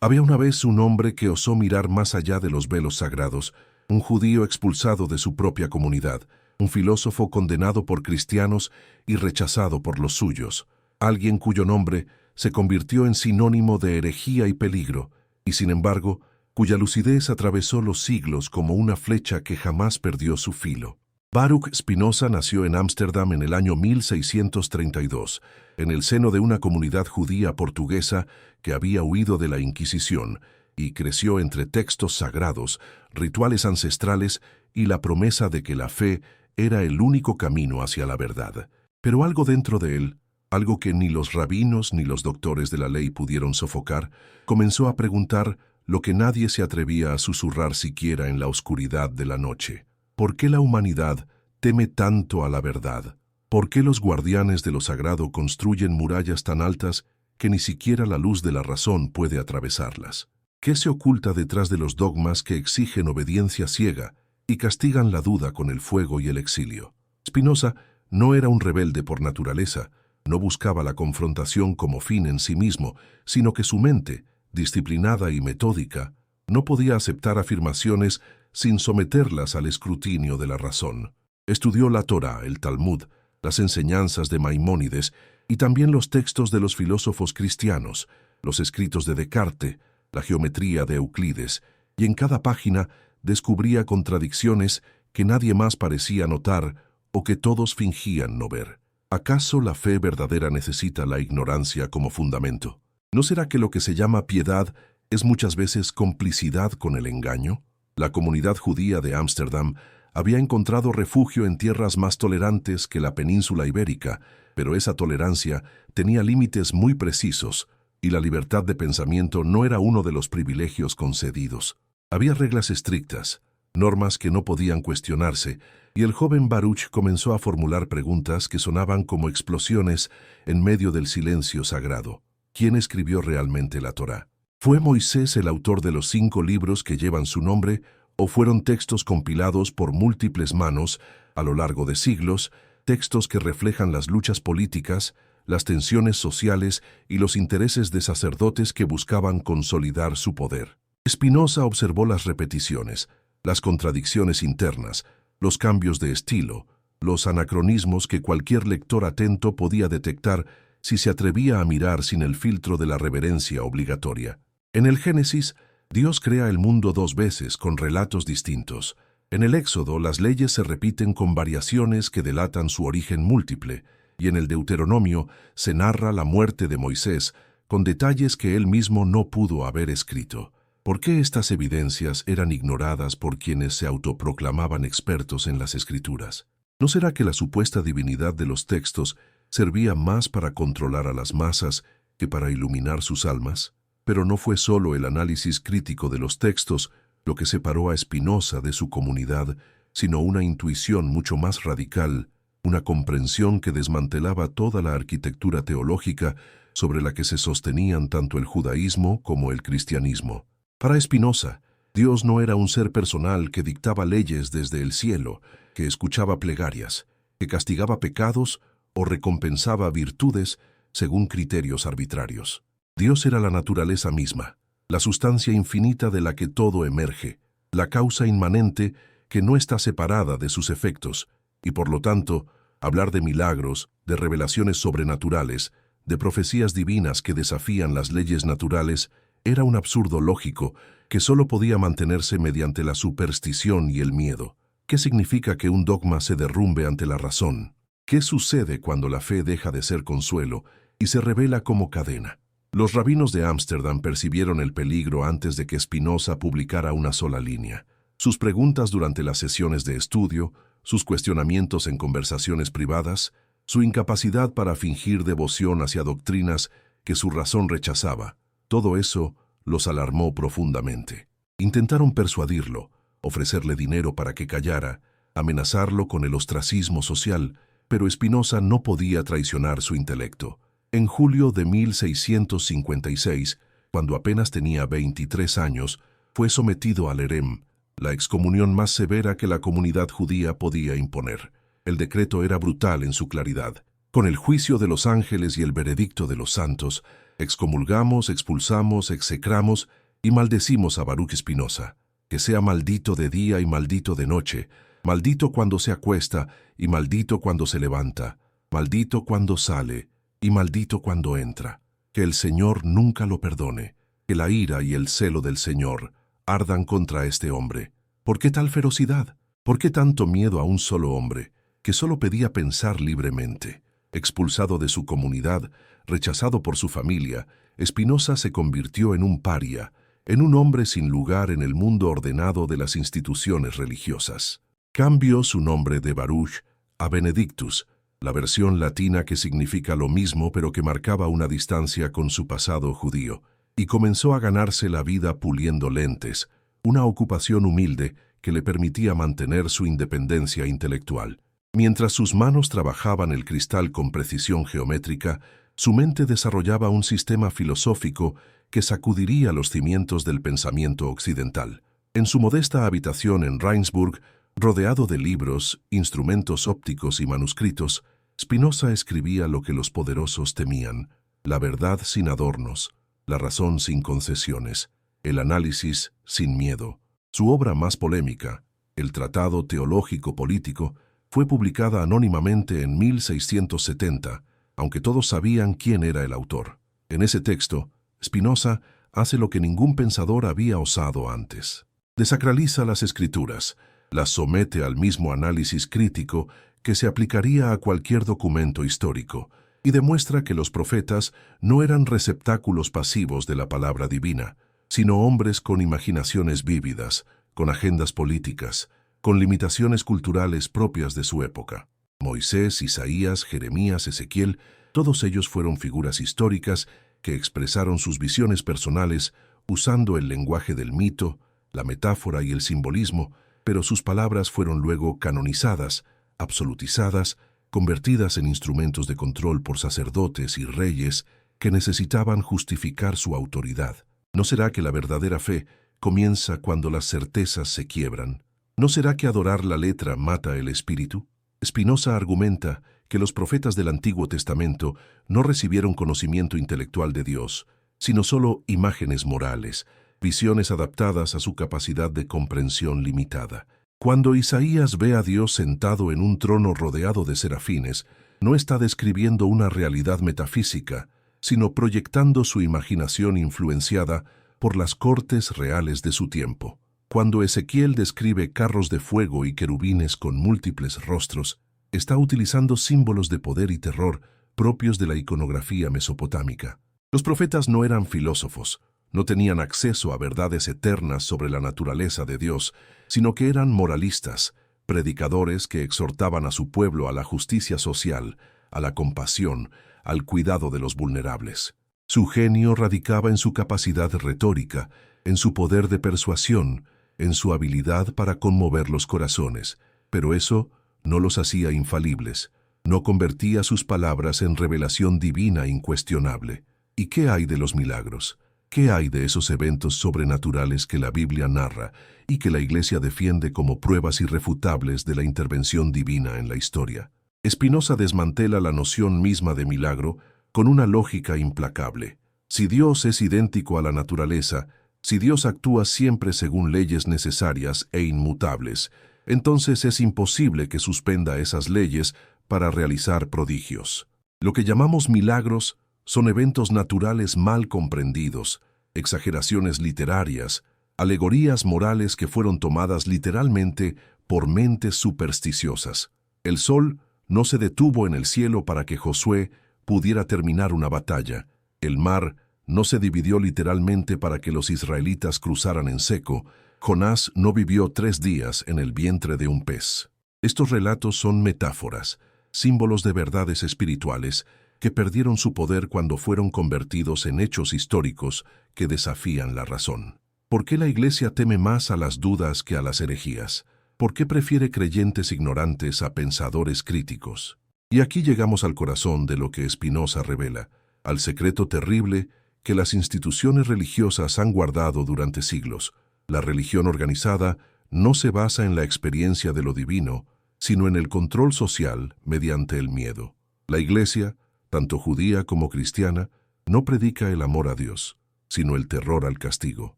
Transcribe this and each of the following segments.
Había una vez un hombre que osó mirar más allá de los velos sagrados, un judío expulsado de su propia comunidad, un filósofo condenado por cristianos y rechazado por los suyos, alguien cuyo nombre se convirtió en sinónimo de herejía y peligro, y sin embargo, cuya lucidez atravesó los siglos como una flecha que jamás perdió su filo. Baruch Spinoza nació en Ámsterdam en el año 1632, en el seno de una comunidad judía portuguesa que había huido de la Inquisición, y creció entre textos sagrados, rituales ancestrales y la promesa de que la fe era el único camino hacia la verdad. Pero algo dentro de él, algo que ni los rabinos ni los doctores de la ley pudieron sofocar, comenzó a preguntar lo que nadie se atrevía a susurrar siquiera en la oscuridad de la noche. ¿Por qué la humanidad teme tanto a la verdad? ¿Por qué los guardianes de lo sagrado construyen murallas tan altas que ni siquiera la luz de la razón puede atravesarlas? ¿Qué se oculta detrás de los dogmas que exigen obediencia ciega y castigan la duda con el fuego y el exilio? Spinoza no era un rebelde por naturaleza, no buscaba la confrontación como fin en sí mismo, sino que su mente, disciplinada y metódica, no podía aceptar afirmaciones sin someterlas al escrutinio de la razón. Estudió la Torá, el Talmud, las enseñanzas de Maimónides y también los textos de los filósofos cristianos, los escritos de Descartes, la geometría de Euclides, y en cada página descubría contradicciones que nadie más parecía notar o que todos fingían no ver. ¿Acaso la fe verdadera necesita la ignorancia como fundamento? ¿No será que lo que se llama piedad es muchas veces complicidad con el engaño? La comunidad judía de Ámsterdam había encontrado refugio en tierras más tolerantes que la península ibérica, pero esa tolerancia tenía límites muy precisos, y la libertad de pensamiento no era uno de los privilegios concedidos. Había reglas estrictas, normas que no podían cuestionarse, y el joven Baruch comenzó a formular preguntas que sonaban como explosiones en medio del silencio sagrado. ¿Quién escribió realmente la Torá? ¿Fue Moisés el autor de los 5 libros que llevan su nombre, o fueron textos compilados por múltiples manos a lo largo de siglos, textos que reflejan las luchas políticas, las tensiones sociales y los intereses de sacerdotes que buscaban consolidar su poder? Spinoza observó las repeticiones, las contradicciones internas, los cambios de estilo, los anacronismos que cualquier lector atento podía detectar si se atrevía a mirar sin el filtro de la reverencia obligatoria. En el Génesis, Dios crea el mundo 2 veces con relatos distintos. En el Éxodo, las leyes se repiten con variaciones que delatan su origen múltiple, y en el Deuteronomio se narra la muerte de Moisés con detalles que él mismo no pudo haber escrito. ¿Por qué estas evidencias eran ignoradas por quienes se autoproclamaban expertos en las Escrituras? ¿No será que la supuesta divinidad de los textos servía más para controlar a las masas que para iluminar sus almas? Pero no fue solo el análisis crítico de los textos lo que separó a Spinoza de su comunidad, sino una intuición mucho más radical, una comprensión que desmantelaba toda la arquitectura teológica sobre la que se sostenían tanto el judaísmo como el cristianismo. Para Spinoza, Dios no era un ser personal que dictaba leyes desde el cielo, que escuchaba plegarias, que castigaba pecados o recompensaba virtudes según criterios arbitrarios. Dios era la naturaleza misma, la sustancia infinita de la que todo emerge, la causa inmanente que no está separada de sus efectos, y por lo tanto, hablar de milagros, de revelaciones sobrenaturales, de profecías divinas que desafían las leyes naturales, era un absurdo lógico que solo podía mantenerse mediante la superstición y el miedo. ¿Qué significa que un dogma se derrumbe ante la razón? ¿Qué sucede cuando la fe deja de ser consuelo y se revela como cadena? Los rabinos de Ámsterdam percibieron el peligro antes de que Spinoza publicara una sola línea. Sus preguntas durante las sesiones de estudio, sus cuestionamientos en conversaciones privadas, su incapacidad para fingir devoción hacia doctrinas que su razón rechazaba, todo eso los alarmó profundamente. Intentaron persuadirlo, ofrecerle dinero para que callara, amenazarlo con el ostracismo social, pero Spinoza no podía traicionar su intelecto. En julio de 1656, cuando apenas tenía 23 años, fue sometido al herem, la excomunión más severa que la comunidad judía podía imponer. El decreto era brutal en su claridad. Con el juicio de los ángeles y el veredicto de los santos, Excomulgamos, expulsamos, execramos y maldecimos a Baruch Spinoza. Que sea maldito de día y maldito de noche, maldito cuando se acuesta y maldito cuando se levanta, maldito cuando sale y maldito cuando entra. Que el Señor nunca lo perdone, que la ira y el celo del Señor ardan contra este hombre. ¿Por qué tal ferocidad? ¿Por qué tanto miedo a un solo hombre, que solo pedía pensar libremente? Expulsado de su comunidad, rechazado por su familia, Spinoza se convirtió en un paria, en un hombre sin lugar en el mundo ordenado de las instituciones religiosas. Cambió su nombre de Baruch a Benedictus, la versión latina que significa lo mismo pero que marcaba una distancia con su pasado judío, y comenzó a ganarse la vida puliendo lentes, una ocupación humilde que le permitía mantener su independencia intelectual. Mientras sus manos trabajaban el cristal con precisión geométrica, su mente desarrollaba un sistema filosófico que sacudiría los cimientos del pensamiento occidental. En su modesta habitación en Regensburg, rodeado de libros, instrumentos ópticos y manuscritos, Spinoza escribía lo que los poderosos temían: la verdad sin adornos, la razón sin concesiones, el análisis sin miedo. Su obra más polémica, el Tratado Teológico Político, fue publicada anónimamente en 1670, aunque todos sabían quién era el autor. En ese texto, Spinoza hace lo que ningún pensador había osado antes. Desacraliza las escrituras, las somete al mismo análisis crítico que se aplicaría a cualquier documento histórico, y demuestra que los profetas no eran receptáculos pasivos de la palabra divina, sino hombres con imaginaciones vívidas, con agendas políticas, con limitaciones culturales propias de su época. Moisés, Isaías, Jeremías, Ezequiel, todos ellos fueron figuras históricas que expresaron sus visiones personales usando el lenguaje del mito, la metáfora y el simbolismo, pero sus palabras fueron luego canonizadas, absolutizadas, convertidas en instrumentos de control por sacerdotes y reyes que necesitaban justificar su autoridad. ¿No será que la verdadera fe comienza cuando las certezas se quiebran? ¿No será que adorar la letra mata el espíritu? Spinoza argumenta que los profetas del Antiguo Testamento no recibieron conocimiento intelectual de Dios, sino solo imágenes morales, visiones adaptadas a su capacidad de comprensión limitada. Cuando Isaías ve a Dios sentado en un trono rodeado de serafines, no está describiendo una realidad metafísica, sino proyectando su imaginación influenciada por las cortes reales de su tiempo. Cuando Ezequiel describe carros de fuego y querubines con múltiples rostros, está utilizando símbolos de poder y terror propios de la iconografía mesopotámica. Los profetas no eran filósofos, no tenían acceso a verdades eternas sobre la naturaleza de Dios, sino que eran moralistas, predicadores que exhortaban a su pueblo a la justicia social, a la compasión, al cuidado de los vulnerables. Su genio radicaba en su capacidad retórica, en su poder de persuasión, en su habilidad para conmover los corazones, pero eso no los hacía infalibles, no convertía sus palabras en revelación divina incuestionable. ¿Y qué hay de los milagros? ¿Qué hay de esos eventos sobrenaturales que la Biblia narra y que la Iglesia defiende como pruebas irrefutables de la intervención divina en la historia? Spinoza desmantela la noción misma de milagro con una lógica implacable. Si Dios es idéntico a la naturaleza, si Dios actúa siempre según leyes necesarias e inmutables, entonces es imposible que suspenda esas leyes para realizar prodigios. Lo que llamamos milagros son eventos naturales mal comprendidos, exageraciones literarias, alegorías morales que fueron tomadas literalmente por mentes supersticiosas. El sol no se detuvo en el cielo para que Josué pudiera terminar una batalla. El mar no se dividió literalmente para que los israelitas cruzaran en seco. Jonás no vivió 3 días en el vientre de un pez. Estos relatos son metáforas, símbolos de verdades espirituales que perdieron su poder cuando fueron convertidos en hechos históricos que desafían la razón. ¿Por qué la Iglesia teme más a las dudas que a las herejías? ¿Por qué prefiere creyentes ignorantes a pensadores críticos? Y aquí llegamos al corazón de lo que Spinoza revela, al secreto terrible que las instituciones religiosas han guardado durante siglos. La religión organizada no se basa en la experiencia de lo divino, sino en el control social mediante el miedo. La Iglesia, tanto judía como cristiana, No predica el amor a Dios, sino el terror al castigo.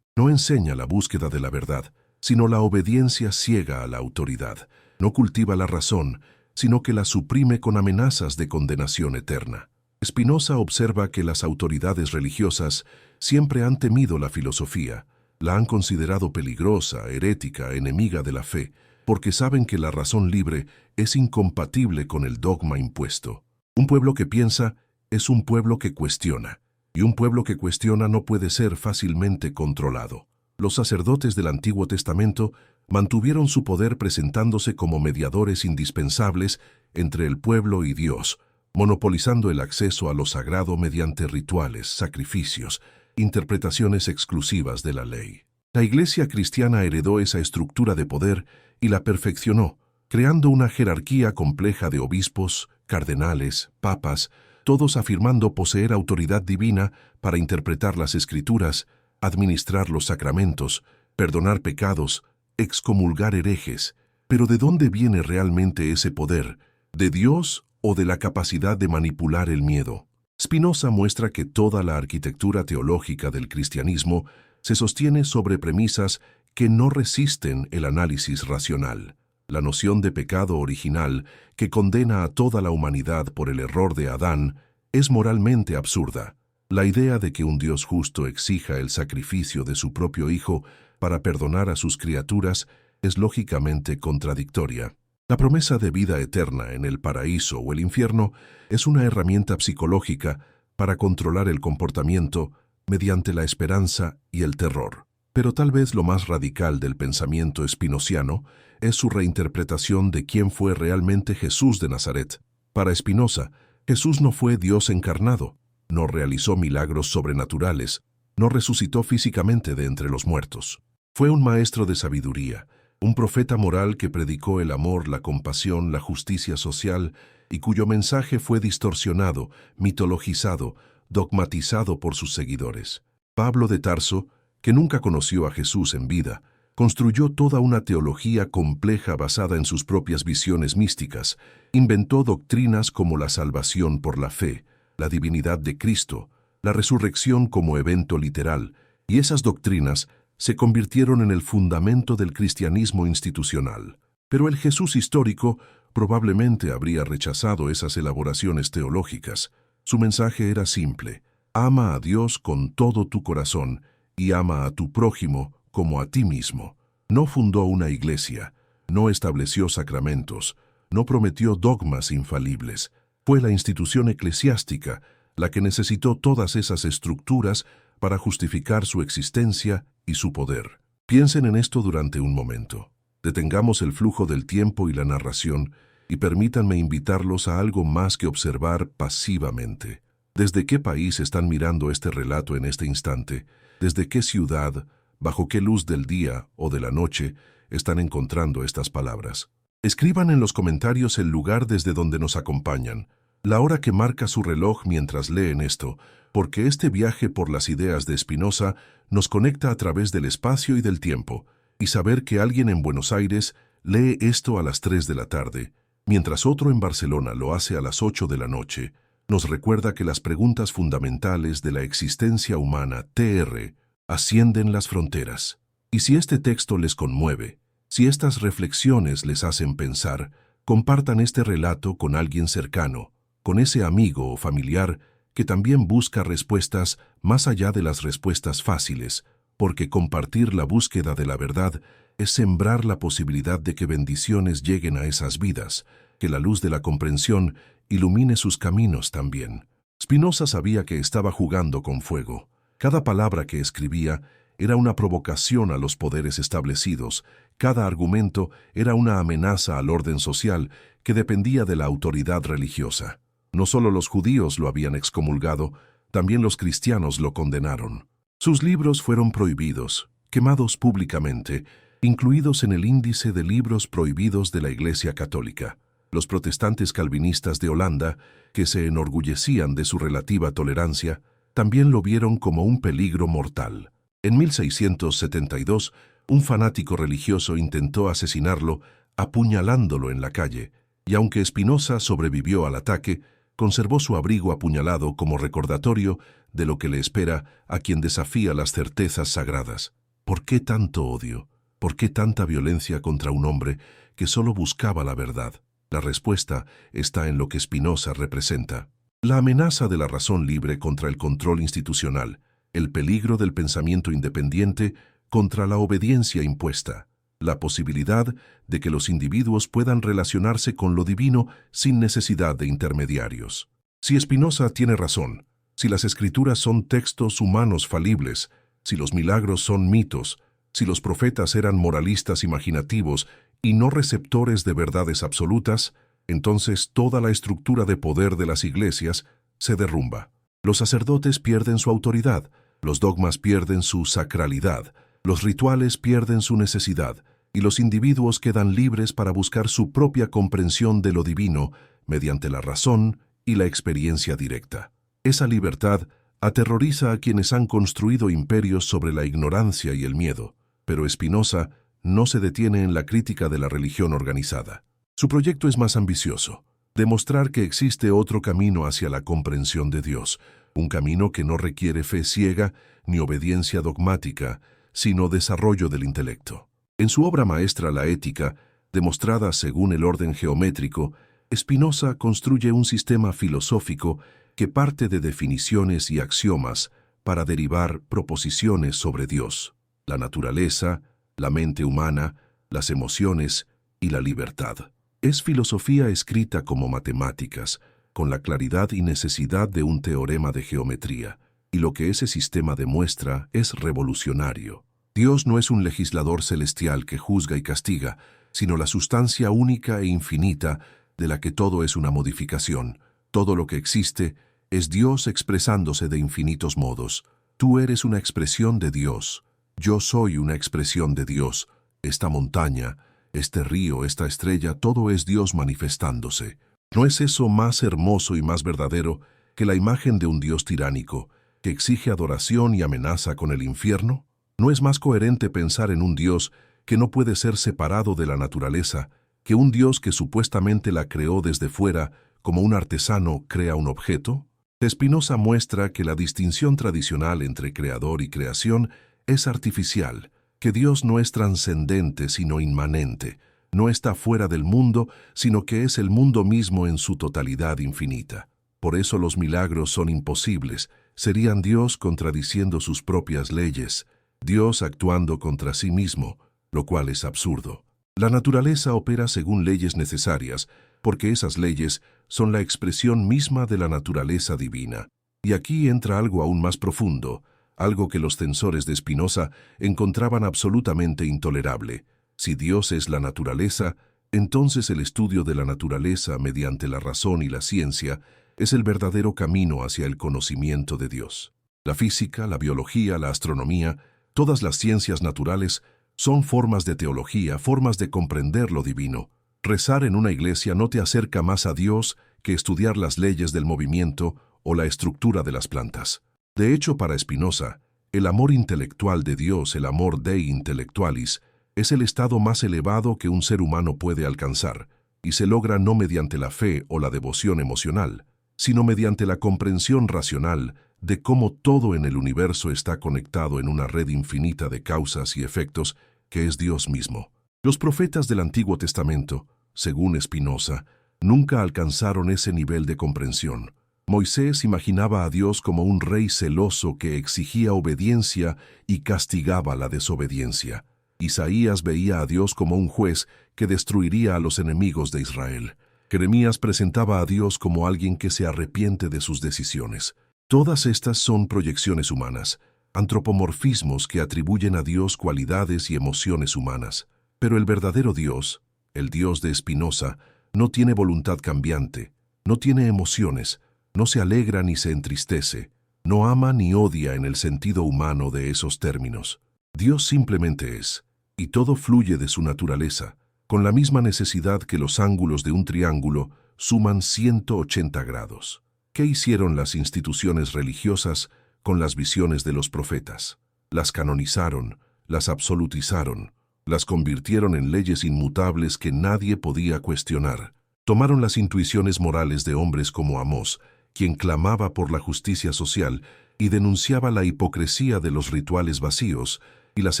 No enseña la búsqueda de la verdad, sino la obediencia ciega a la autoridad. No cultiva la razón, sino que la suprime con amenazas de condenación eterna. Spinoza observa que las autoridades religiosas siempre han temido la filosofía, la han considerado peligrosa, herética, enemiga de la fe, porque saben que la razón libre es incompatible con el dogma impuesto. Un pueblo que piensa es un pueblo que cuestiona, y un pueblo que cuestiona no puede ser fácilmente controlado. Los sacerdotes del Antiguo Testamento mantuvieron su poder presentándose como mediadores indispensables entre el pueblo y Dios, monopolizando el acceso a lo sagrado mediante rituales, sacrificios, interpretaciones exclusivas de la ley. La Iglesia cristiana heredó esa estructura de poder y la perfeccionó, creando una jerarquía compleja de obispos, cardenales, papas, todos afirmando poseer autoridad divina para interpretar las Escrituras, administrar los sacramentos, perdonar pecados, excomulgar herejes. Pero ¿de dónde viene realmente ese poder? ¿De Dios o de la capacidad de manipular el miedo? Spinoza muestra que toda la arquitectura teológica del cristianismo se sostiene sobre premisas que no resisten el análisis racional. La noción de pecado original, que condena a toda la humanidad por el error de Adán, es moralmente absurda. La idea de que un Dios justo exija el sacrificio de su propio Hijo para perdonar a sus criaturas es lógicamente contradictoria. La promesa de vida eterna en el paraíso o el infierno es una herramienta psicológica para controlar el comportamiento mediante la esperanza y el terror. Pero tal vez lo más radical del pensamiento espinociano es su reinterpretación de quién fue realmente Jesús de Nazaret. Para Spinoza, Jesús no fue Dios encarnado, no realizó milagros sobrenaturales, no resucitó físicamente de entre los muertos. Fue un maestro de sabiduría, un profeta moral que predicó el amor, la compasión, la justicia social y cuyo mensaje fue distorsionado, mitologizado, dogmatizado por sus seguidores. Pablo de Tarso, que nunca conoció a Jesús en vida, construyó toda una teología compleja basada en sus propias visiones místicas, inventó doctrinas como la salvación por la fe, la divinidad de Cristo, la resurrección como evento literal, y esas doctrinas se convirtieron en el fundamento del cristianismo institucional. Pero el Jesús histórico probablemente habría rechazado esas elaboraciones teológicas. Su mensaje era simple: ama a Dios con todo tu corazón y ama a tu prójimo como a ti mismo. No fundó una iglesia, no estableció sacramentos, no prometió dogmas infalibles. Fue la institución eclesiástica la que necesitó todas esas estructuras para justificar su existencia y su poder. Piensen en esto durante un momento. Detengamos el flujo del tiempo y la narración y permítanme invitarlos a algo más que observar pasivamente. ¿Desde qué país están mirando este relato en este instante? ¿Desde qué ciudad, bajo qué luz del día o de la noche están encontrando estas palabras? Escriban en los comentarios el lugar desde donde nos acompañan, la hora que marca su reloj mientras leen esto, porque este viaje por las ideas de Spinoza nos conecta a través del espacio y del tiempo, y saber que alguien en Buenos Aires lee esto a las 3 de la tarde, mientras otro en Barcelona lo hace a las 8 de la noche, nos recuerda que las preguntas fundamentales de la existencia humana, TR, ascienden las fronteras. Y si este texto les conmueve, si estas reflexiones les hacen pensar, compartan este relato con alguien cercano, con ese amigo o familiar que también busca respuestas más allá de las respuestas fáciles, porque compartir la búsqueda de la verdad es sembrar la posibilidad de que bendiciones lleguen a esas vidas, que la luz de la comprensión ilumine sus caminos también. Spinoza sabía que estaba jugando con fuego. Cada palabra que escribía era una provocación a los poderes establecidos, cada argumento era una amenaza al orden social que dependía de la autoridad religiosa. No solo los judíos lo habían excomulgado, también los cristianos lo condenaron. Sus libros fueron prohibidos, quemados públicamente, incluidos en el índice de libros prohibidos de la Iglesia Católica. Los protestantes calvinistas de Holanda, que se enorgullecían de su relativa tolerancia, también lo vieron como un peligro mortal. En 1672, un fanático religioso intentó asesinarlo apuñalándolo en la calle, y aunque Spinoza sobrevivió al ataque, conservó su abrigo apuñalado como recordatorio de lo que le espera a quien desafía las certezas sagradas. ¿Por qué tanto odio? ¿Por qué tanta violencia contra un hombre que solo buscaba la verdad? La respuesta está en lo que Spinoza representa. La amenaza de la razón libre contra el control institucional, el peligro del pensamiento independiente contra la obediencia impuesta, la posibilidad de que los individuos puedan relacionarse con lo divino sin necesidad de intermediarios. Si Spinoza tiene razón, si las escrituras son textos humanos falibles, si los milagros son mitos, si los profetas eran moralistas imaginativos y no receptores de verdades absolutas, entonces toda la estructura de poder de las iglesias se derrumba. Los sacerdotes pierden su autoridad, los dogmas pierden su sacralidad, los rituales pierden su necesidad, y los individuos quedan libres para buscar su propia comprensión de lo divino mediante la razón y la experiencia directa. Esa libertad aterroriza a quienes han construido imperios sobre la ignorancia y el miedo, pero Spinoza no se detiene en la crítica de la religión organizada. Su proyecto es más ambicioso: demostrar que existe otro camino hacia la comprensión de Dios, un camino que no requiere fe ciega ni obediencia dogmática, sino desarrollo del intelecto. En su obra maestra La Ética, demostrada según el orden geométrico, Spinoza construye un sistema filosófico que parte de definiciones y axiomas para derivar proposiciones sobre Dios, la naturaleza, la mente humana, las emociones y la libertad. Es filosofía escrita como matemáticas, con la claridad y necesidad de un teorema de geometría, y lo que ese sistema demuestra es revolucionario. Dios no es un legislador celestial que juzga y castiga, sino la sustancia única e infinita de la que todo es una modificación. Todo lo que existe es Dios expresándose de infinitos modos. Tú eres una expresión de Dios. Yo soy una expresión de Dios. Esta montaña, este río, esta estrella, todo es Dios manifestándose. ¿No es eso más hermoso y más verdadero que la imagen de un Dios tiránico, que exige adoración y amenaza con el infierno? ¿No es más coherente pensar en un Dios que no puede ser separado de la naturaleza, que un Dios que supuestamente la creó desde fuera, como un artesano crea un objeto? Spinoza muestra que la distinción tradicional entre creador y creación es artificial, que Dios no es trascendente sino inmanente, no está fuera del mundo, sino que es el mundo mismo en su totalidad infinita. Por eso los milagros son imposibles, serían Dios contradiciendo sus propias leyes, Dios actuando contra sí mismo, lo cual es absurdo. La naturaleza opera según leyes necesarias, porque esas leyes son la expresión misma de la naturaleza divina. Y aquí entra algo aún más profundo, algo que los censores de Spinoza encontraban absolutamente intolerable. Si Dios es la naturaleza, entonces el estudio de la naturaleza mediante la razón y la ciencia es el verdadero camino hacia el conocimiento de Dios. La física, la biología, la astronomía, todas las ciencias naturales son formas de teología, formas de comprender lo divino. Rezar en una iglesia no te acerca más a Dios que estudiar las leyes del movimiento o la estructura de las plantas. De hecho, para Spinoza, el amor intelectual de Dios, el amor Dei intellectualis, es el estado más elevado que un ser humano puede alcanzar, y se logra no mediante la fe o la devoción emocional, sino mediante la comprensión racional de cómo todo en el universo está conectado en una red infinita de causas y efectos que es Dios mismo. Los profetas del Antiguo Testamento, según Spinoza, nunca alcanzaron ese nivel de comprensión. Moisés imaginaba a Dios como un rey celoso que exigía obediencia y castigaba la desobediencia. Isaías veía a Dios como un juez que destruiría a los enemigos de Israel. Jeremías presentaba a Dios como alguien que se arrepiente de sus decisiones. Todas estas son proyecciones humanas, antropomorfismos que atribuyen a Dios cualidades y emociones humanas. Pero el verdadero Dios, el Dios de Spinoza, no tiene voluntad cambiante, no tiene emociones, no se alegra ni se entristece, no ama ni odia en el sentido humano de esos términos. Dios simplemente es, y todo fluye de su naturaleza, con la misma necesidad que los ángulos de un triángulo suman 180 grados. ¿Qué hicieron las instituciones religiosas con las visiones de los profetas? Las canonizaron, las absolutizaron, las convirtieron en leyes inmutables que nadie podía cuestionar. Tomaron las intuiciones morales de hombres como Amós, quien clamaba por la justicia social y denunciaba la hipocresía de los rituales vacíos, y las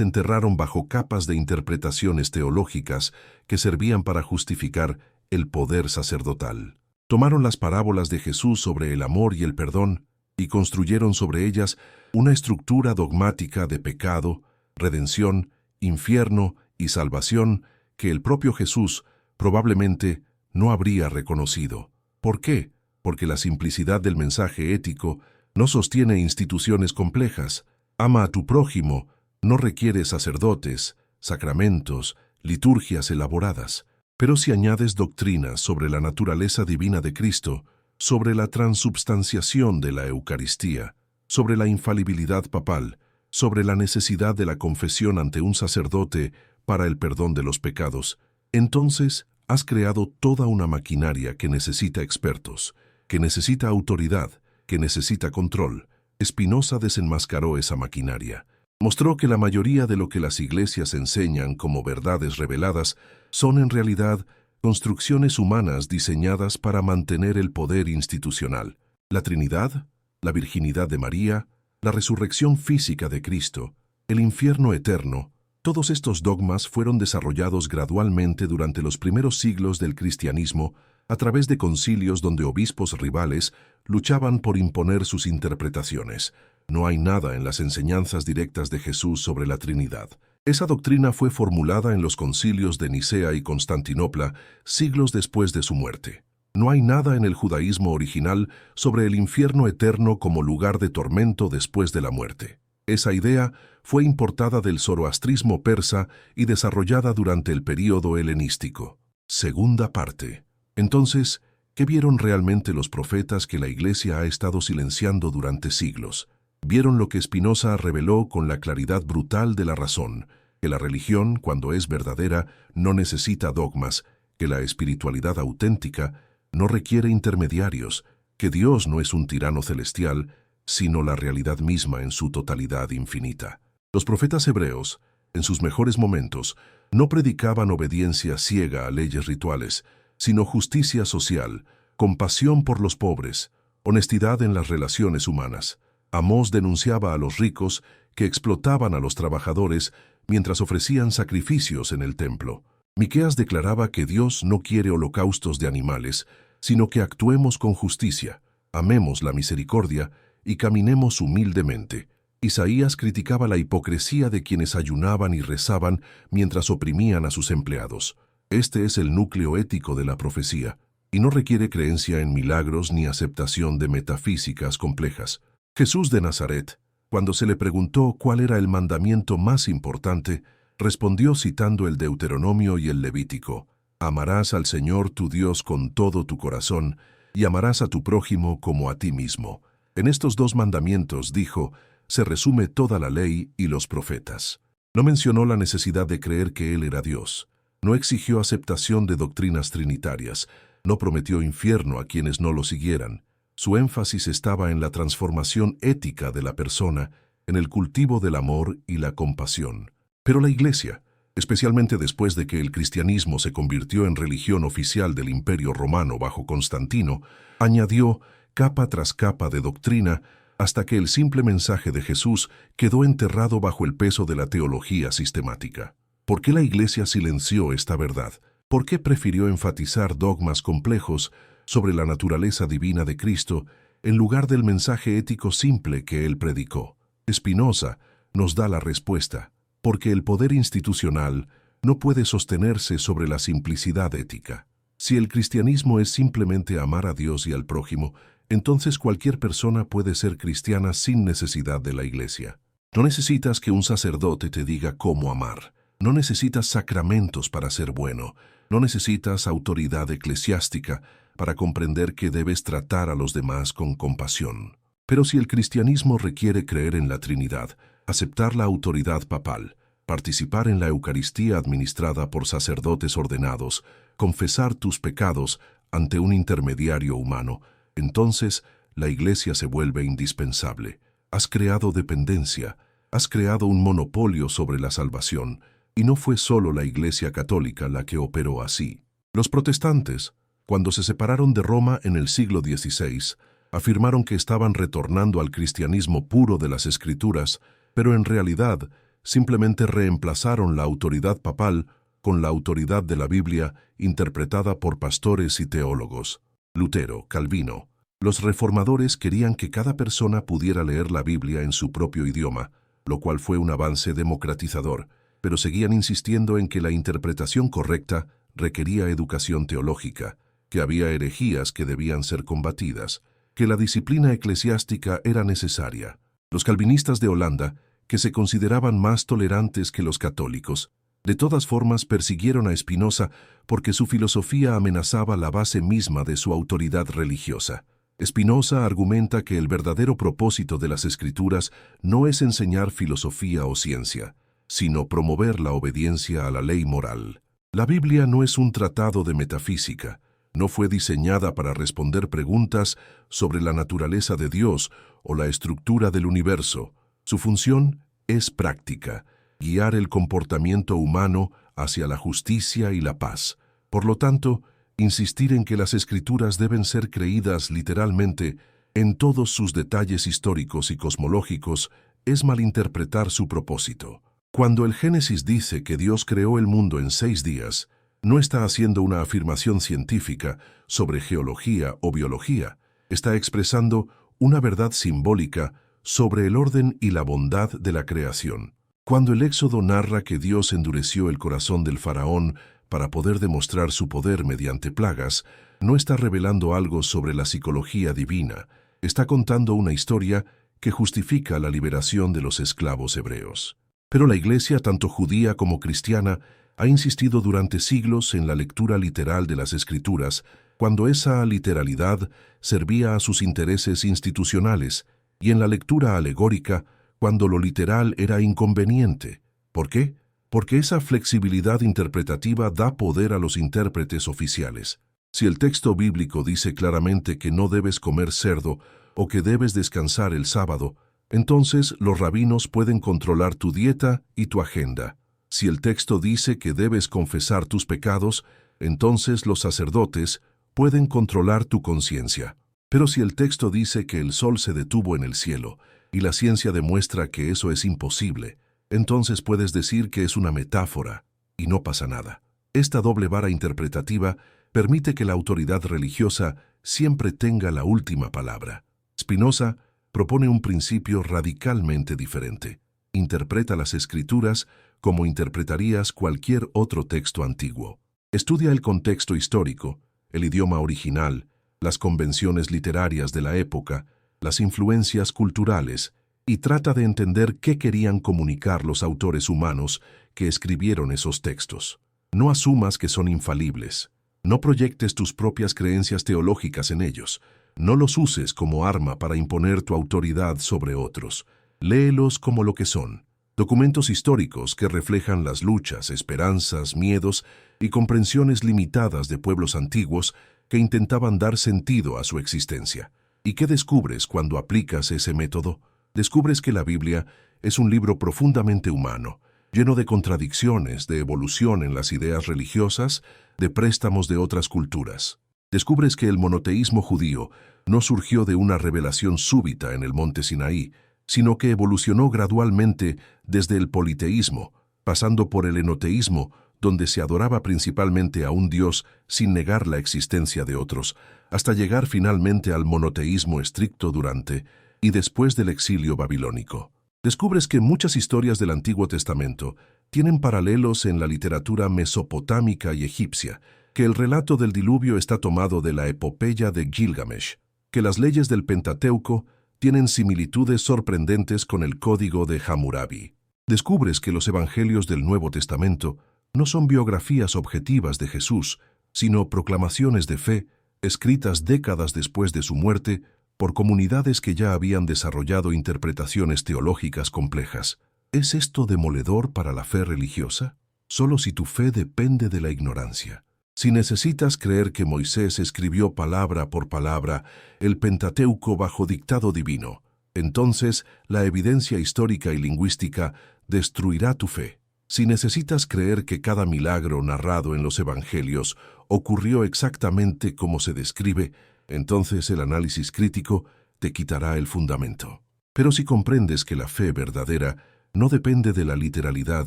enterraron bajo capas de interpretaciones teológicas que servían para justificar el poder sacerdotal. Tomaron las parábolas de Jesús sobre el amor y el perdón y construyeron sobre ellas una estructura dogmática de pecado, redención, infierno y salvación que el propio Jesús probablemente no habría reconocido. ¿Por qué? Porque la simplicidad del mensaje ético no sostiene instituciones complejas. Ama a tu prójimo no requiere sacerdotes, sacramentos, liturgias elaboradas. Pero si añades doctrinas sobre la naturaleza divina de Cristo, sobre la transubstanciación de la Eucaristía, sobre la infalibilidad papal, sobre la necesidad de la confesión ante un sacerdote para el perdón de los pecados, entonces has creado toda una maquinaria que necesita expertos, que necesita autoridad, que necesita control. Spinoza desenmascaró esa maquinaria. Mostró que la mayoría de lo que las iglesias enseñan como verdades reveladas son en realidad construcciones humanas diseñadas para mantener el poder institucional. La Trinidad, la virginidad de María, la resurrección física de Cristo, el infierno eterno, todos estos dogmas fueron desarrollados gradualmente durante los primeros siglos del cristianismo a través de concilios donde obispos rivales luchaban por imponer sus interpretaciones. No hay nada en las enseñanzas directas de Jesús sobre la Trinidad. Esa doctrina fue formulada en los concilios de Nicea y Constantinopla siglos después de su muerte. No hay nada en el judaísmo original sobre el infierno eterno como lugar de tormento después de la muerte. Esa idea fue importada del zoroastrismo persa y desarrollada durante el período helenístico. Segunda parte. Entonces, ¿qué vieron realmente los profetas que la Iglesia ha estado silenciando durante siglos? Vieron lo que Spinoza reveló con la claridad brutal de la razón, que la religión, cuando es verdadera, no necesita dogmas, que la espiritualidad auténtica no requiere intermediarios, que Dios no es un tirano celestial, sino la realidad misma en su totalidad infinita. Los profetas hebreos, en sus mejores momentos, no predicaban obediencia ciega a leyes rituales, sino justicia social, compasión por los pobres, honestidad en las relaciones humanas. Amós denunciaba a los ricos que explotaban a los trabajadores mientras ofrecían sacrificios en el templo. Miqueas declaraba que Dios no quiere holocaustos de animales, sino que actuemos con justicia, amemos la misericordia y caminemos humildemente. Isaías criticaba la hipocresía de quienes ayunaban y rezaban mientras oprimían a sus empleados. Este es el núcleo ético de la profecía, y no requiere creencia en milagros ni aceptación de metafísicas complejas. Jesús de Nazaret, cuando se le preguntó cuál era el mandamiento más importante, respondió citando el Deuteronomio y el Levítico: «Amarás al Señor tu Dios con todo tu corazón, y amarás a tu prójimo como a ti mismo». En estos dos mandamientos, dijo, se resume toda la ley y los profetas. No mencionó la necesidad de creer que Él era Dios. No exigió aceptación de doctrinas trinitarias. No prometió infierno a quienes no lo siguieran. Su énfasis estaba en la transformación ética de la persona, en el cultivo del amor y la compasión. Pero la Iglesia, especialmente después de que el cristianismo se convirtió en religión oficial del Imperio Romano bajo Constantino, añadió capa tras capa de doctrina hasta que el simple mensaje de Jesús quedó enterrado bajo el peso de la teología sistemática. ¿Por qué la Iglesia silenció esta verdad? ¿Por qué prefirió enfatizar dogmas complejos sobre la naturaleza divina de Cristo en lugar del mensaje ético simple que Él predicó? Spinoza nos da la respuesta: porque el poder institucional no puede sostenerse sobre la simplicidad ética. Si el cristianismo es simplemente amar a Dios y al prójimo, entonces cualquier persona puede ser cristiana sin necesidad de la Iglesia. No necesitas que un sacerdote te diga cómo amar. No necesitas sacramentos para ser bueno. No necesitas autoridad eclesiástica para comprender que debes tratar a los demás con compasión. Pero si el cristianismo requiere creer en la Trinidad, aceptar la autoridad papal, participar en la Eucaristía administrada por sacerdotes ordenados, confesar tus pecados ante un intermediario humano, entonces la Iglesia se vuelve indispensable. Has creado dependencia, has creado un monopolio sobre la salvación, y no fue solo la Iglesia católica la que operó así. Los protestantes, Cuando se separaron de Roma en el siglo XVI, afirmaron que estaban retornando al cristianismo puro de las Escrituras, pero en realidad simplemente reemplazaron la autoridad papal con la autoridad de la Biblia interpretada por pastores y teólogos. Lutero, Calvino. Los reformadores querían que cada persona pudiera leer la Biblia en su propio idioma, lo cual fue un avance democratizador, pero seguían insistiendo en que la interpretación correcta requería educación teológica, que había herejías que debían ser combatidas, que la disciplina eclesiástica era necesaria. Los calvinistas de Holanda, que se consideraban más tolerantes que los católicos, de todas formas persiguieron a Spinoza porque su filosofía amenazaba la base misma de su autoridad religiosa. Spinoza argumenta que el verdadero propósito de las Escrituras no es enseñar filosofía o ciencia, sino promover la obediencia a la ley moral. La Biblia no es un tratado de metafísica, no fue diseñada para responder preguntas sobre la naturaleza de Dios o la estructura del universo. Su función es práctica, guiar el comportamiento humano hacia la justicia y la paz. Por lo tanto, insistir en que las Escrituras deben ser creídas literalmente en todos sus detalles históricos y cosmológicos es malinterpretar su propósito. Cuando el Génesis dice que Dios creó el mundo en 6 días, no está haciendo una afirmación científica sobre geología o biología, está expresando una verdad simbólica sobre el orden y la bondad de la creación. Cuando el Éxodo narra que Dios endureció el corazón del faraón para poder demostrar su poder mediante plagas, no está revelando algo sobre la psicología divina, está contando una historia que justifica la liberación de los esclavos hebreos. Pero la Iglesia, tanto judía como cristiana, ha insistido durante siglos en la lectura literal de las Escrituras, cuando esa literalidad servía a sus intereses institucionales, y en la lectura alegórica, cuando lo literal era inconveniente. ¿Por qué? Porque esa flexibilidad interpretativa da poder a los intérpretes oficiales. Si el texto bíblico dice claramente que no debes comer cerdo o que debes descansar el sábado, entonces los rabinos pueden controlar tu dieta y tu agenda. Si el texto dice que debes confesar tus pecados, entonces los sacerdotes pueden controlar tu conciencia. Pero si el texto dice que el sol se detuvo en el cielo y la ciencia demuestra que eso es imposible, entonces puedes decir que es una metáfora y no pasa nada. Esta doble vara interpretativa permite que la autoridad religiosa siempre tenga la última palabra. Spinoza propone un principio radicalmente diferente. Interpreta las Escrituras como interpretarías cualquier otro texto antiguo. Estudia el contexto histórico, el idioma original, las convenciones literarias de la época, las influencias culturales, y trata de entender qué querían comunicar los autores humanos que escribieron esos textos. No asumas que son infalibles. No proyectes tus propias creencias teológicas en ellos. No los uses como arma para imponer tu autoridad sobre otros. Léelos como lo que son. Documentos históricos que reflejan las luchas, esperanzas, miedos y comprensiones limitadas de pueblos antiguos que intentaban dar sentido a su existencia. ¿Y qué descubres cuando aplicas ese método? Descubres que la Biblia es un libro profundamente humano, lleno de contradicciones, de evolución en las ideas religiosas, de préstamos de otras culturas. Descubres que el monoteísmo judío no surgió de una revelación súbita en el monte Sinaí, sino que evolucionó gradualmente desde el politeísmo, pasando por el enoteísmo, donde se adoraba principalmente a un Dios sin negar la existencia de otros, hasta llegar finalmente al monoteísmo estricto durante y después del exilio babilónico. Descubres que muchas historias del Antiguo Testamento tienen paralelos en la literatura mesopotámica y egipcia, que el relato del diluvio está tomado de la epopeya de Gilgamesh, que las leyes del Pentateuco tienen similitudes sorprendentes con el Código de Hammurabi. Descubres que los evangelios del Nuevo Testamento no son biografías objetivas de Jesús, sino proclamaciones de fe, escritas décadas después de su muerte por comunidades que ya habían desarrollado interpretaciones teológicas complejas. ¿Es esto demoledor para la fe religiosa? Solo si tu fe depende de la ignorancia. Si necesitas creer que Moisés escribió palabra por palabra el Pentateuco bajo dictado divino, entonces la evidencia histórica y lingüística destruirá tu fe. Si necesitas creer que cada milagro narrado en los evangelios ocurrió exactamente como se describe, entonces el análisis crítico te quitará el fundamento. Pero si comprendes que la fe verdadera no depende de la literalidad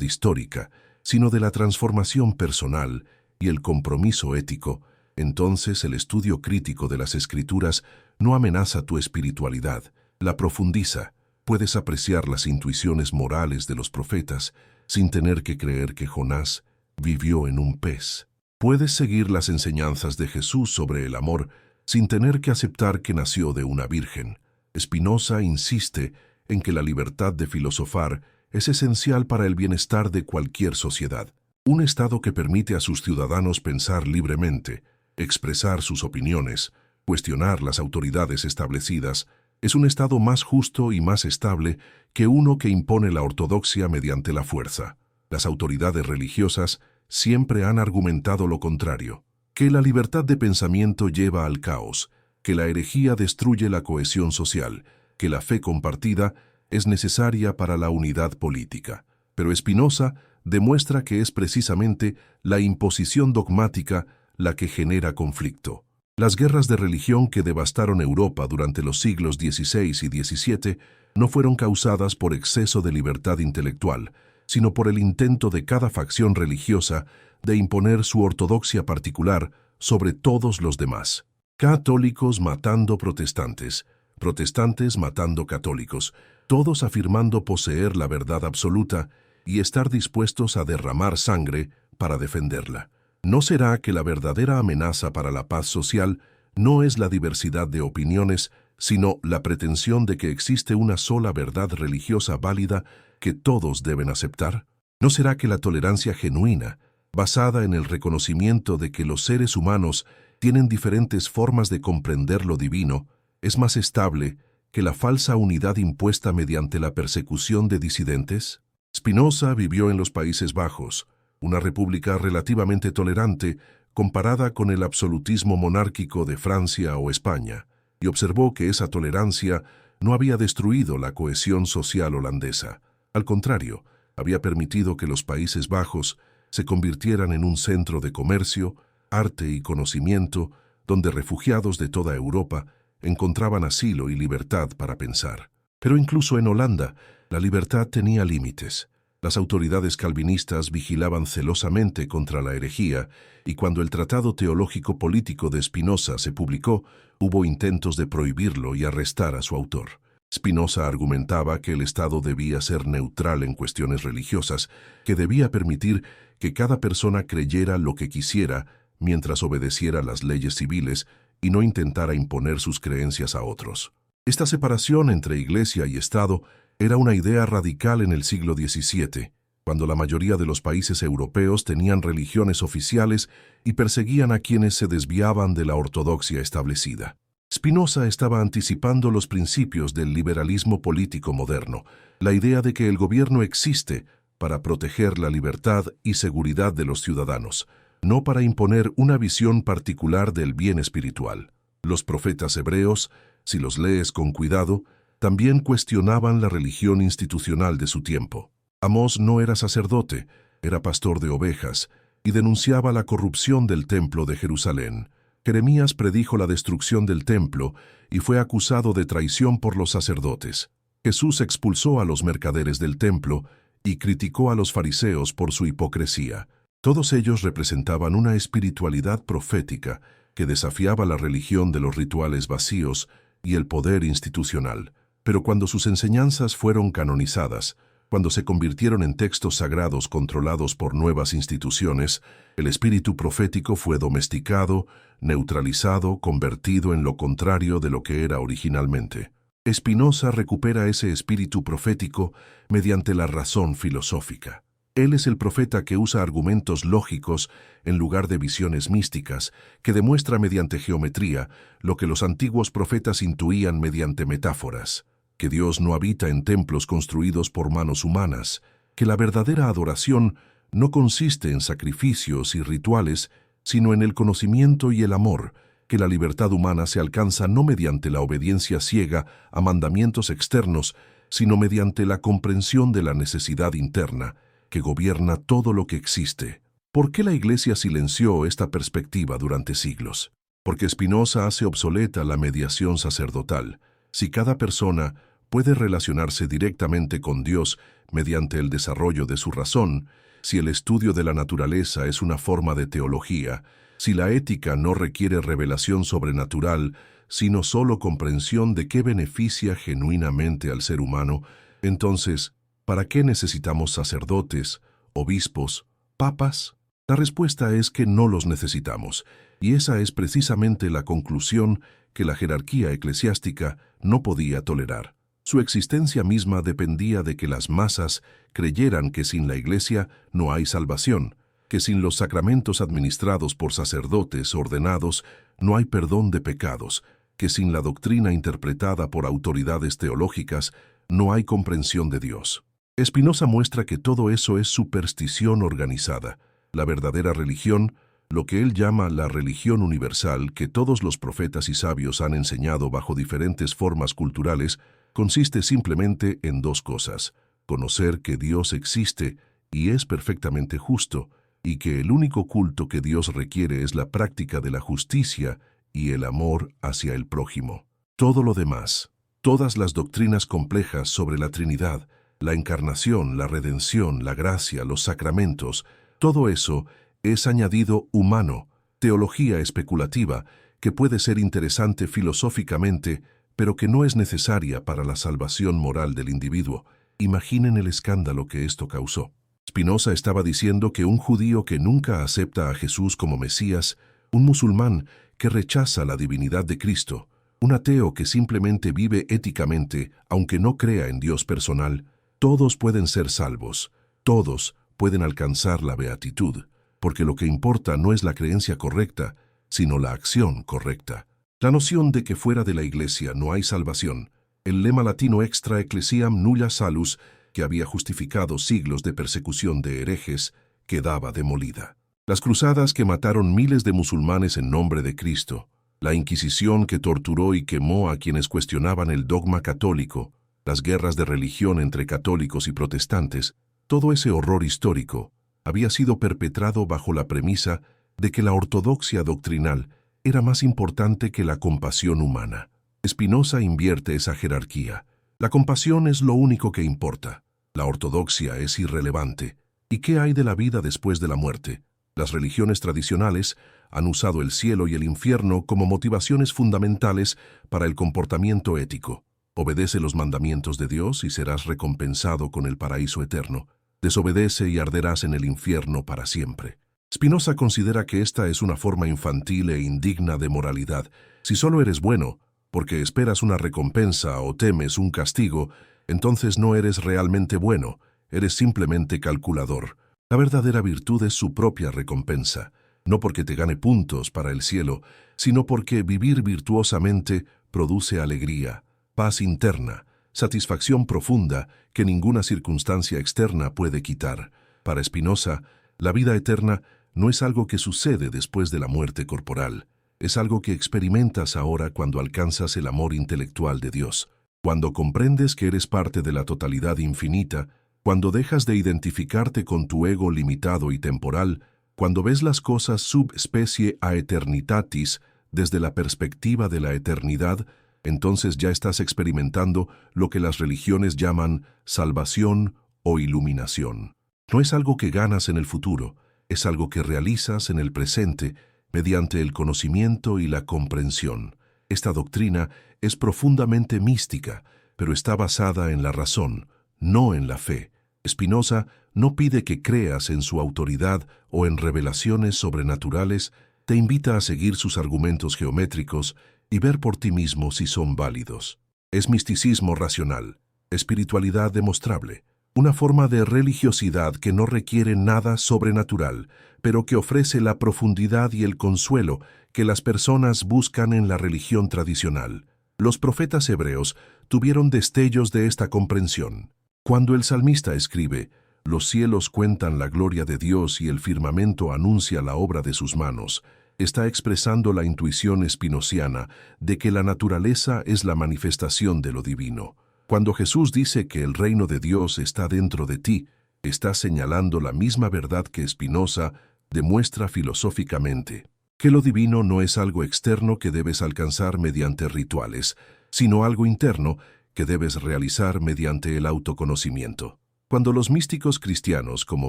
histórica, sino de la transformación personal y el compromiso ético, entonces el estudio crítico de las Escrituras no amenaza tu espiritualidad, la profundiza. Puedes apreciar las intuiciones morales de los profetas sin tener que creer que Jonás vivió en un pez. Puedes seguir las enseñanzas de Jesús sobre el amor sin tener que aceptar que nació de una virgen. Spinoza insiste en que la libertad de filosofar es esencial para el bienestar de cualquier sociedad. Un Estado que permite a sus ciudadanos pensar libremente, expresar sus opiniones, cuestionar las autoridades establecidas, es un Estado más justo y más estable que uno que impone la ortodoxia mediante la fuerza. Las autoridades religiosas siempre han argumentado lo contrario, que la libertad de pensamiento lleva al caos, que la herejía destruye la cohesión social, que la fe compartida es necesaria para la unidad política. Pero Spinoza demuestra que es precisamente la imposición dogmática la que genera conflicto. Las guerras de religión que devastaron Europa durante los siglos XVI y XVII no fueron causadas por exceso de libertad intelectual, sino por el intento de cada facción religiosa de imponer su ortodoxia particular sobre todos los demás. Católicos matando protestantes, protestantes matando católicos, todos afirmando poseer la verdad absoluta y estar dispuestos a derramar sangre para defenderla. ¿No será que la verdadera amenaza para la paz social no es la diversidad de opiniones, sino la pretensión de que existe una sola verdad religiosa válida que todos deben aceptar? ¿No será que la tolerancia genuina, basada en el reconocimiento de que los seres humanos tienen diferentes formas de comprender lo divino, es más estable que la falsa unidad impuesta mediante la persecución de disidentes? Spinoza vivió en los Países Bajos, una república relativamente tolerante comparada con el absolutismo monárquico de Francia o España, y observó que esa tolerancia no había destruido la cohesión social holandesa. Al contrario, había permitido que los Países Bajos se convirtieran en un centro de comercio, arte y conocimiento, donde refugiados de toda Europa encontraban asilo y libertad para pensar. Pero incluso en Holanda, la libertad tenía límites. Las autoridades calvinistas vigilaban celosamente contra la herejía, y cuando el Tratado Teológico Político de Spinoza se publicó, hubo intentos de prohibirlo y arrestar a su autor. Spinoza argumentaba que el Estado debía ser neutral en cuestiones religiosas, que debía permitir que cada persona creyera lo que quisiera mientras obedeciera las leyes civiles y no intentara imponer sus creencias a otros. Esta separación entre Iglesia y Estado era una idea radical en el siglo XVII, cuando la mayoría de los países europeos tenían religiones oficiales y perseguían a quienes se desviaban de la ortodoxia establecida. Spinoza estaba anticipando los principios del liberalismo político moderno, la idea de que el gobierno existe para proteger la libertad y seguridad de los ciudadanos, no para imponer una visión particular del bien espiritual. Los profetas hebreos, si los lees con cuidado, también cuestionaban la religión institucional de su tiempo. Amós no era sacerdote, era pastor de ovejas, y denunciaba la corrupción del templo de Jerusalén. Jeremías predijo la destrucción del templo y fue acusado de traición por los sacerdotes. Jesús expulsó a los mercaderes del templo y criticó a los fariseos por su hipocresía. Todos ellos representaban una espiritualidad profética que desafiaba la religión de los rituales vacíos y el poder institucional. Pero cuando sus enseñanzas fueron canonizadas, cuando se convirtieron en textos sagrados controlados por nuevas instituciones, el espíritu profético fue domesticado, neutralizado, convertido en lo contrario de lo que era originalmente. Spinoza recupera ese espíritu profético mediante la razón filosófica. Él es el profeta que usa argumentos lógicos en lugar de visiones místicas, que demuestra mediante geometría lo que los antiguos profetas intuían mediante metáforas. Que Dios no habita en templos construidos por manos humanas, que la verdadera adoración no consiste en sacrificios y rituales, sino en el conocimiento y el amor, que la libertad humana se alcanza no mediante la obediencia ciega a mandamientos externos, sino mediante la comprensión de la necesidad interna, que gobierna todo lo que existe. ¿Por qué la Iglesia silenció esta perspectiva durante siglos? Porque Spinoza hace obsoleta la mediación sacerdotal. Si cada persona puede relacionarse directamente con Dios mediante el desarrollo de su razón, si el estudio de la naturaleza es una forma de teología, si la ética no requiere revelación sobrenatural, sino solo comprensión de qué beneficia genuinamente al ser humano, entonces, ¿para qué necesitamos sacerdotes, obispos, papas? La respuesta es que no los necesitamos, y esa es precisamente la conclusión que la jerarquía eclesiástica no podía tolerar. Su existencia misma dependía de que las masas creyeran que sin la Iglesia no hay salvación, que sin los sacramentos administrados por sacerdotes ordenados no hay perdón de pecados, que sin la doctrina interpretada por autoridades teológicas no hay comprensión de Dios. Spinoza muestra que todo eso es superstición organizada. La verdadera religión, lo que él llama la religión universal que todos los profetas y sabios han enseñado bajo diferentes formas culturales, consiste simplemente en dos cosas: conocer que Dios existe y es perfectamente justo, y que el único culto que Dios requiere es la práctica de la justicia y el amor hacia el prójimo. Todo lo demás, todas las doctrinas complejas sobre la Trinidad, la encarnación, la redención, la gracia, los sacramentos, todo eso es añadido humano, teología especulativa, que puede ser interesante filosóficamente, pero que no es necesaria para la salvación moral del individuo. Imaginen el escándalo que esto causó. Spinoza estaba diciendo que un judío que nunca acepta a Jesús como Mesías, un musulmán que rechaza la divinidad de Cristo, un ateo que simplemente vive éticamente, aunque no crea en Dios personal, todos pueden ser salvos, todos pueden alcanzar la beatitud, porque lo que importa no es la creencia correcta, sino la acción correcta. La noción de que fuera de la Iglesia no hay salvación, el lema latino extra ecclesiam nulla salus, que había justificado siglos de persecución de herejes, quedaba demolida. Las cruzadas que mataron miles de musulmanes en nombre de Cristo, la Inquisición que torturó y quemó a quienes cuestionaban el dogma católico, las guerras de religión entre católicos y protestantes, todo ese horror histórico había sido perpetrado bajo la premisa de que la ortodoxia doctrinal era más importante que la compasión humana. Spinoza invierte esa jerarquía. La compasión es lo único que importa. La ortodoxia es irrelevante. ¿Y qué hay de la vida después de la muerte? Las religiones tradicionales han usado el cielo y el infierno como motivaciones fundamentales para el comportamiento ético. Obedece los mandamientos de Dios y serás recompensado con el paraíso eterno. Desobedece y arderás en el infierno para siempre. Spinoza considera que esta es una forma infantil e indigna de moralidad. Si solo eres bueno, porque esperas una recompensa o temes un castigo, entonces no eres realmente bueno, eres simplemente calculador. La verdadera virtud es su propia recompensa, no porque te gane puntos para el cielo, sino porque vivir virtuosamente produce alegría, paz interna, satisfacción profunda que ninguna circunstancia externa puede quitar. Para Spinoza, la vida eterna no es algo que sucede después de la muerte corporal, es algo que experimentas ahora cuando alcanzas el amor intelectual de Dios, cuando comprendes que eres parte de la totalidad infinita, cuando dejas de identificarte con tu ego limitado y temporal, cuando ves las cosas sub specie aeternitatis desde la perspectiva de la eternidad, entonces ya estás experimentando lo que las religiones llaman salvación o iluminación. No es algo que ganas en el futuro, es algo que realizas en el presente mediante el conocimiento y la comprensión. Esta doctrina es profundamente mística, pero está basada en la razón, no en la fe. Spinoza no pide que creas en su autoridad o en revelaciones sobrenaturales, te invita a seguir sus argumentos geométricos y ver por ti mismo si son válidos. Es misticismo racional, espiritualidad demostrable, una forma de religiosidad que no requiere nada sobrenatural, pero que ofrece la profundidad y el consuelo que las personas buscan en la religión tradicional. Los profetas hebreos tuvieron destellos de esta comprensión. Cuando el salmista escribe, «Los cielos cuentan la gloria de Dios y el firmamento anuncia la obra de sus manos», está expresando la intuición spinociana de que la naturaleza es la manifestación de lo divino. Cuando Jesús dice que el reino de Dios está dentro de ti, Está señalando la misma verdad que Spinoza demuestra filosóficamente, que lo divino no es algo externo que debes alcanzar mediante rituales, sino algo interno que debes realizar mediante el autoconocimiento. Cuando los místicos cristianos como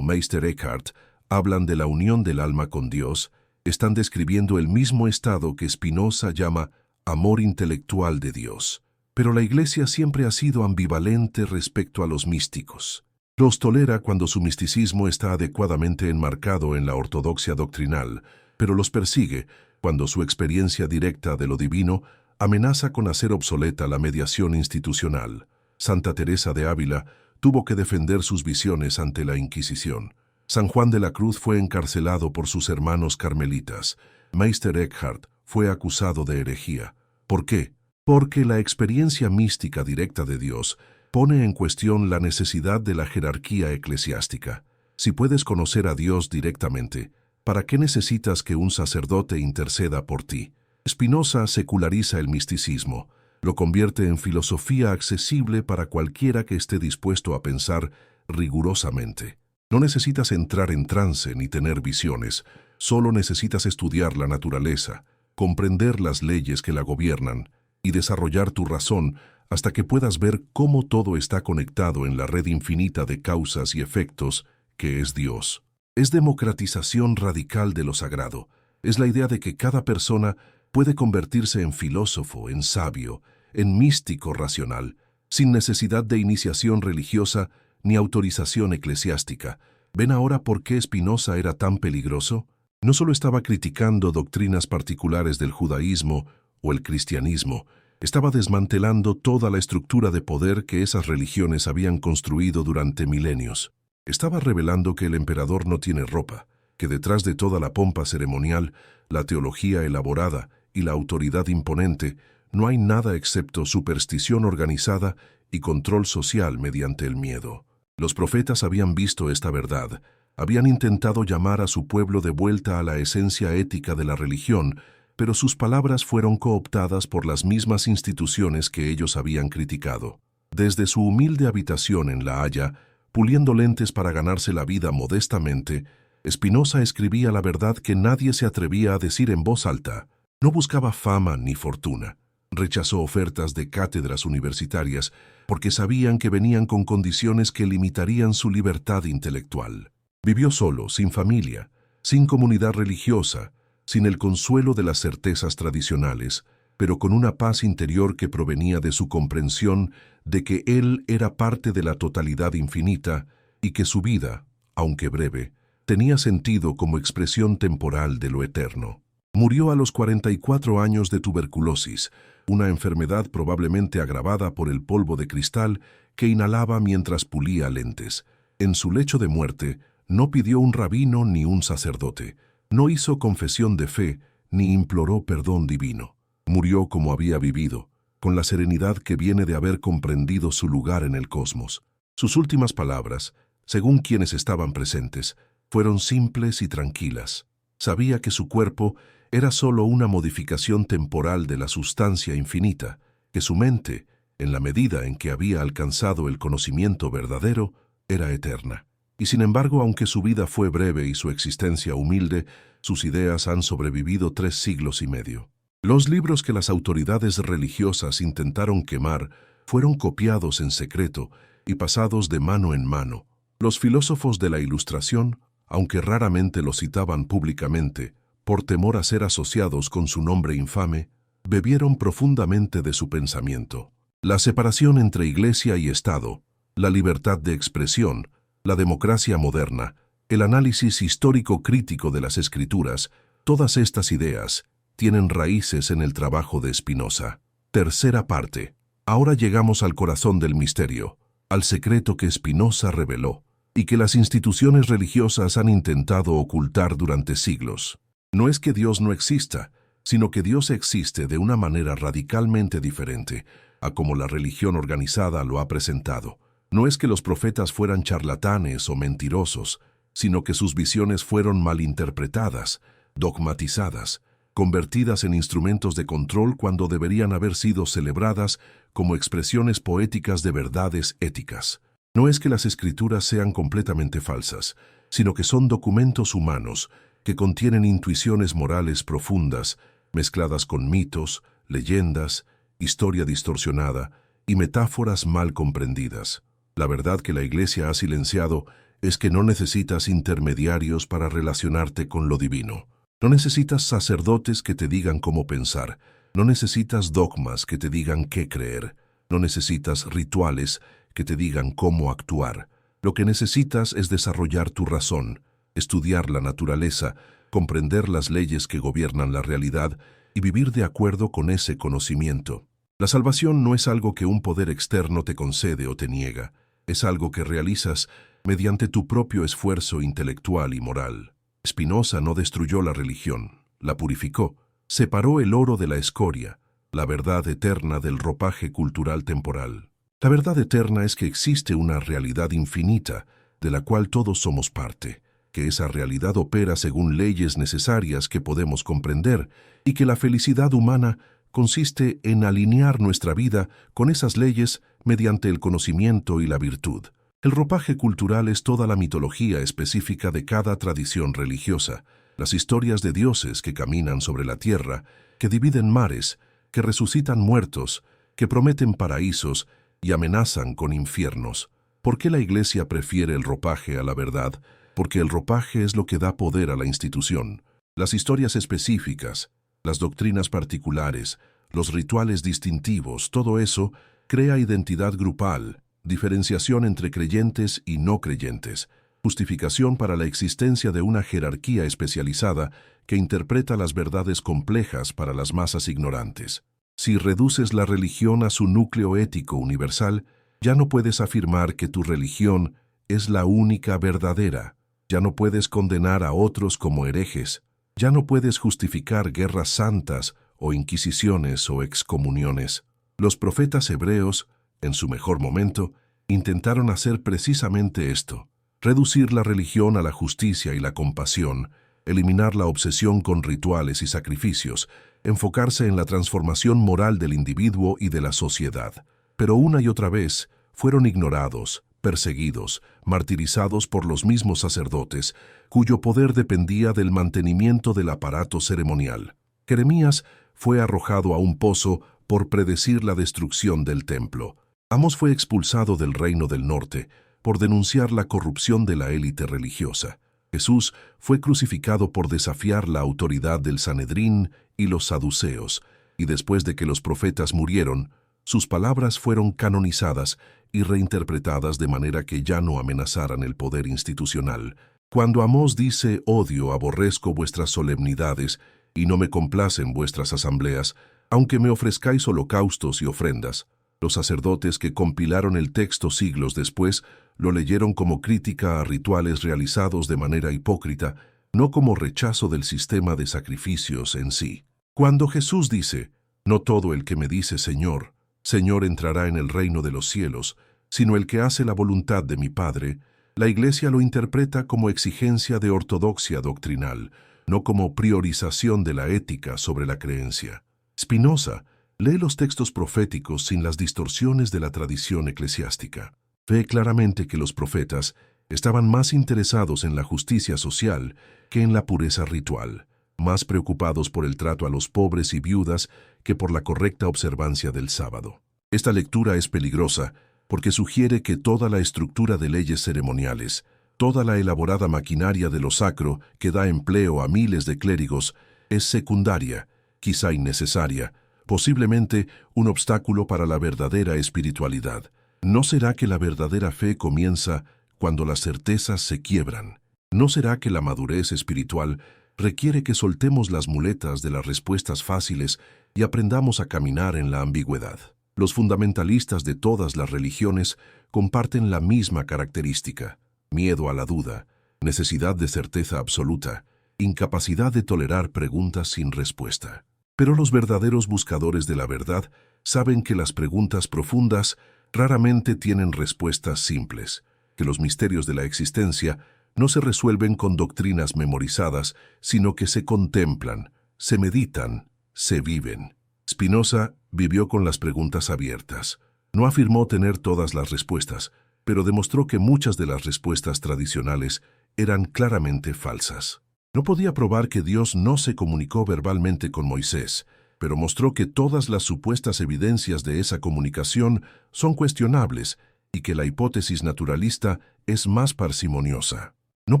Meister Eckhart hablan de la unión del alma con Dios, están describiendo el mismo estado que Spinoza llama amor intelectual de Dios. Pero la Iglesia siempre ha sido ambivalente respecto a los místicos. Los tolera cuando su misticismo está adecuadamente enmarcado en la ortodoxia doctrinal, pero los persigue cuando su experiencia directa de lo divino amenaza con hacer obsoleta la mediación institucional. Santa Teresa de Ávila tuvo que defender sus visiones ante la Inquisición. San Juan de la Cruz fue encarcelado por sus hermanos carmelitas. Meister Eckhart fue acusado de herejía. ¿Por qué? Porque la experiencia mística directa de Dios pone en cuestión la necesidad de la jerarquía eclesiástica. Si puedes conocer a Dios directamente, ¿para qué necesitas que un sacerdote interceda por ti? Spinoza seculariza el misticismo, lo convierte en filosofía accesible para cualquiera que esté dispuesto a pensar rigurosamente. No necesitas entrar en trance ni tener visiones, solo necesitas estudiar la naturaleza, comprender las leyes que la gobiernan y desarrollar tu razón hasta que puedas ver cómo todo está conectado en la red infinita de causas y efectos que es Dios. Es democratización radical de lo sagrado. Es la idea de que cada persona puede convertirse en filósofo, en sabio, en místico racional, sin necesidad de iniciación religiosa ni autorización eclesiástica. ¿Ven ahora por qué Spinoza era tan peligroso? No solo estaba criticando doctrinas particulares del judaísmo o el cristianismo, estaba desmantelando toda la estructura de poder que esas religiones habían construido durante milenios. Estaba revelando que el emperador no tiene ropa, que detrás de toda la pompa ceremonial, la teología elaborada y la autoridad imponente, no hay nada excepto superstición organizada y control social mediante el miedo. Los profetas habían visto esta verdad, habían intentado llamar a su pueblo de vuelta a la esencia ética de la religión, pero sus palabras fueron cooptadas por las mismas instituciones que ellos habían criticado. Desde su humilde habitación en La Haya, puliendo lentes para ganarse la vida modestamente, Spinoza escribía la verdad que nadie se atrevía a decir en voz alta. No buscaba fama ni fortuna. Rechazó ofertas de cátedras universitarias porque sabían que venían con condiciones que limitarían su libertad intelectual. Vivió solo, sin familia, sin comunidad religiosa, sin el consuelo de las certezas tradicionales, pero con una paz interior que provenía de su comprensión de que él era parte de la totalidad infinita y que su vida, aunque breve, tenía sentido como expresión temporal de lo eterno. Murió a los 44 años de tuberculosis, una enfermedad probablemente agravada por el polvo de cristal que inhalaba mientras pulía lentes. En su lecho de muerte, no pidió un rabino ni un sacerdote, no hizo confesión de fe ni imploró perdón divino. Murió como había vivido, con la serenidad que viene de haber comprendido su lugar en el cosmos. Sus últimas palabras, según quienes estaban presentes, fueron simples y tranquilas. Sabía que su cuerpo era solo una modificación temporal de la sustancia infinita, que su mente, en la medida en que había alcanzado el conocimiento verdadero, era eterna. Y sin embargo, aunque su vida fue breve y su existencia humilde, sus ideas han sobrevivido 3 siglos y medio. Los libros que las autoridades religiosas intentaron quemar fueron copiados en secreto y pasados de mano en mano. Los filósofos de la Ilustración, aunque raramente lo citaban públicamente, por temor a ser asociados con su nombre infame, bebieron profundamente de su pensamiento. La separación entre Iglesia y Estado, la libertad de expresión, la democracia moderna, el análisis histórico crítico de las Escrituras, todas estas ideas tienen raíces en el trabajo de Spinoza. Tercera parte. Ahora llegamos al corazón del misterio, al secreto que Spinoza reveló y que las instituciones religiosas han intentado ocultar durante siglos. No es que Dios no exista, sino que Dios existe de una manera radicalmente diferente a como la religión organizada lo ha presentado. No es que los profetas fueran charlatanes o mentirosos, sino que sus visiones fueron malinterpretadas, dogmatizadas, convertidas en instrumentos de control cuando deberían haber sido celebradas como expresiones poéticas de verdades éticas. No es que las escrituras sean completamente falsas, sino que son documentos humanos que contienen intuiciones morales profundas, mezcladas con mitos, leyendas, historia distorsionada y metáforas mal comprendidas. La verdad que la Iglesia ha silenciado es que no necesitas intermediarios para relacionarte con lo divino. No necesitas sacerdotes que te digan cómo pensar, no necesitas dogmas que te digan qué creer, no necesitas rituales que te digan cómo actuar. Lo que necesitas es desarrollar tu razón, estudiar la naturaleza, comprender las leyes que gobiernan la realidad y vivir de acuerdo con ese conocimiento. La salvación no es algo que un poder externo te concede o te niega, es algo que realizas mediante tu propio esfuerzo intelectual y moral. Spinoza no destruyó la religión, la purificó, separó el oro de la escoria, la verdad eterna del ropaje cultural temporal. La verdad eterna es que existe una realidad infinita, de la cual todos somos parte, que esa realidad opera según leyes necesarias que podemos comprender y que la felicidad humana consiste en alinear nuestra vida con esas leyes mediante el conocimiento y la virtud. El ropaje cultural es toda la mitología específica de cada tradición religiosa, las historias de dioses que caminan sobre la tierra, que dividen mares, que resucitan muertos, que prometen paraísos y amenazan con infiernos. ¿Por qué la Iglesia prefiere el ropaje a la verdad? Porque el ropaje es lo que da poder a la institución. Las historias específicas, las doctrinas particulares, los rituales distintivos, todo eso crea identidad grupal, diferenciación entre creyentes y no creyentes, justificación para la existencia de una jerarquía especializada que interpreta las verdades complejas para las masas ignorantes. Si reduces la religión a su núcleo ético universal, ya no puedes afirmar que tu religión es la única verdadera. Ya no puedes condenar a otros como herejes. Ya no puedes justificar guerras santas o inquisiciones o excomuniones. Los profetas hebreos, en su mejor momento, intentaron hacer precisamente esto: reducir la religión a la justicia y la compasión, eliminar la obsesión con rituales y sacrificios, enfocarse en la transformación moral del individuo y de la sociedad. Pero una y otra vez fueron ignorados, perseguidos, martirizados por los mismos sacerdotes, cuyo poder dependía del mantenimiento del aparato ceremonial. Jeremías fue arrojado a un pozo por predecir la destrucción del templo. Amós fue expulsado del reino del norte por denunciar la corrupción de la élite religiosa. Jesús fue crucificado por desafiar la autoridad del Sanedrín y los saduceos, y después de que los profetas murieron, sus palabras fueron canonizadas y reinterpretadas de manera que ya no amenazaran el poder institucional. Cuando Amós dice: «Odio, aborrezco vuestras solemnidades, y no me complacen vuestras asambleas, aunque me ofrezcáis holocaustos y ofrendas», los sacerdotes que compilaron el texto siglos después lo leyeron como crítica a rituales realizados de manera hipócrita, no como rechazo del sistema de sacrificios en sí. Cuando Jesús dice: «No todo el que me dice Señor, Señor entrará en el reino de los cielos, sino el que hace la voluntad de mi Padre», la Iglesia lo interpreta como exigencia de ortodoxia doctrinal, no como priorización de la ética sobre la creencia. Spinoza lee los textos proféticos sin las distorsiones de la tradición eclesiástica. Ve claramente que los profetas estaban más interesados en la justicia social que en la pureza ritual, más preocupados por el trato a los pobres y viudas que por la correcta observancia del sábado. Esta lectura es peligrosa porque sugiere que toda la estructura de leyes ceremoniales, toda la elaborada maquinaria de lo sacro que da empleo a miles de clérigos, es secundaria, quizá innecesaria, posiblemente un obstáculo para la verdadera espiritualidad. ¿No será que la verdadera fe comienza cuando las certezas se quiebran? ¿No será que la madurez espiritual requiere que soltemos las muletas de las respuestas fáciles y aprendamos a caminar en la ambigüedad? Los fundamentalistas de todas las religiones comparten la misma característica: miedo a la duda, necesidad de certeza absoluta, incapacidad de tolerar preguntas sin respuesta. Pero los verdaderos buscadores de la verdad saben que las preguntas profundas raramente tienen respuestas simples, que los misterios de la existencia no se resuelven con doctrinas memorizadas, sino que se contemplan, se meditan, se viven. Spinoza vivió con las preguntas abiertas. No afirmó tener todas las respuestas, pero demostró que muchas de las respuestas tradicionales eran claramente falsas. No podía probar que Dios no se comunicó verbalmente con Moisés, pero mostró que todas las supuestas evidencias de esa comunicación son cuestionables y que la hipótesis naturalista es más parsimoniosa. No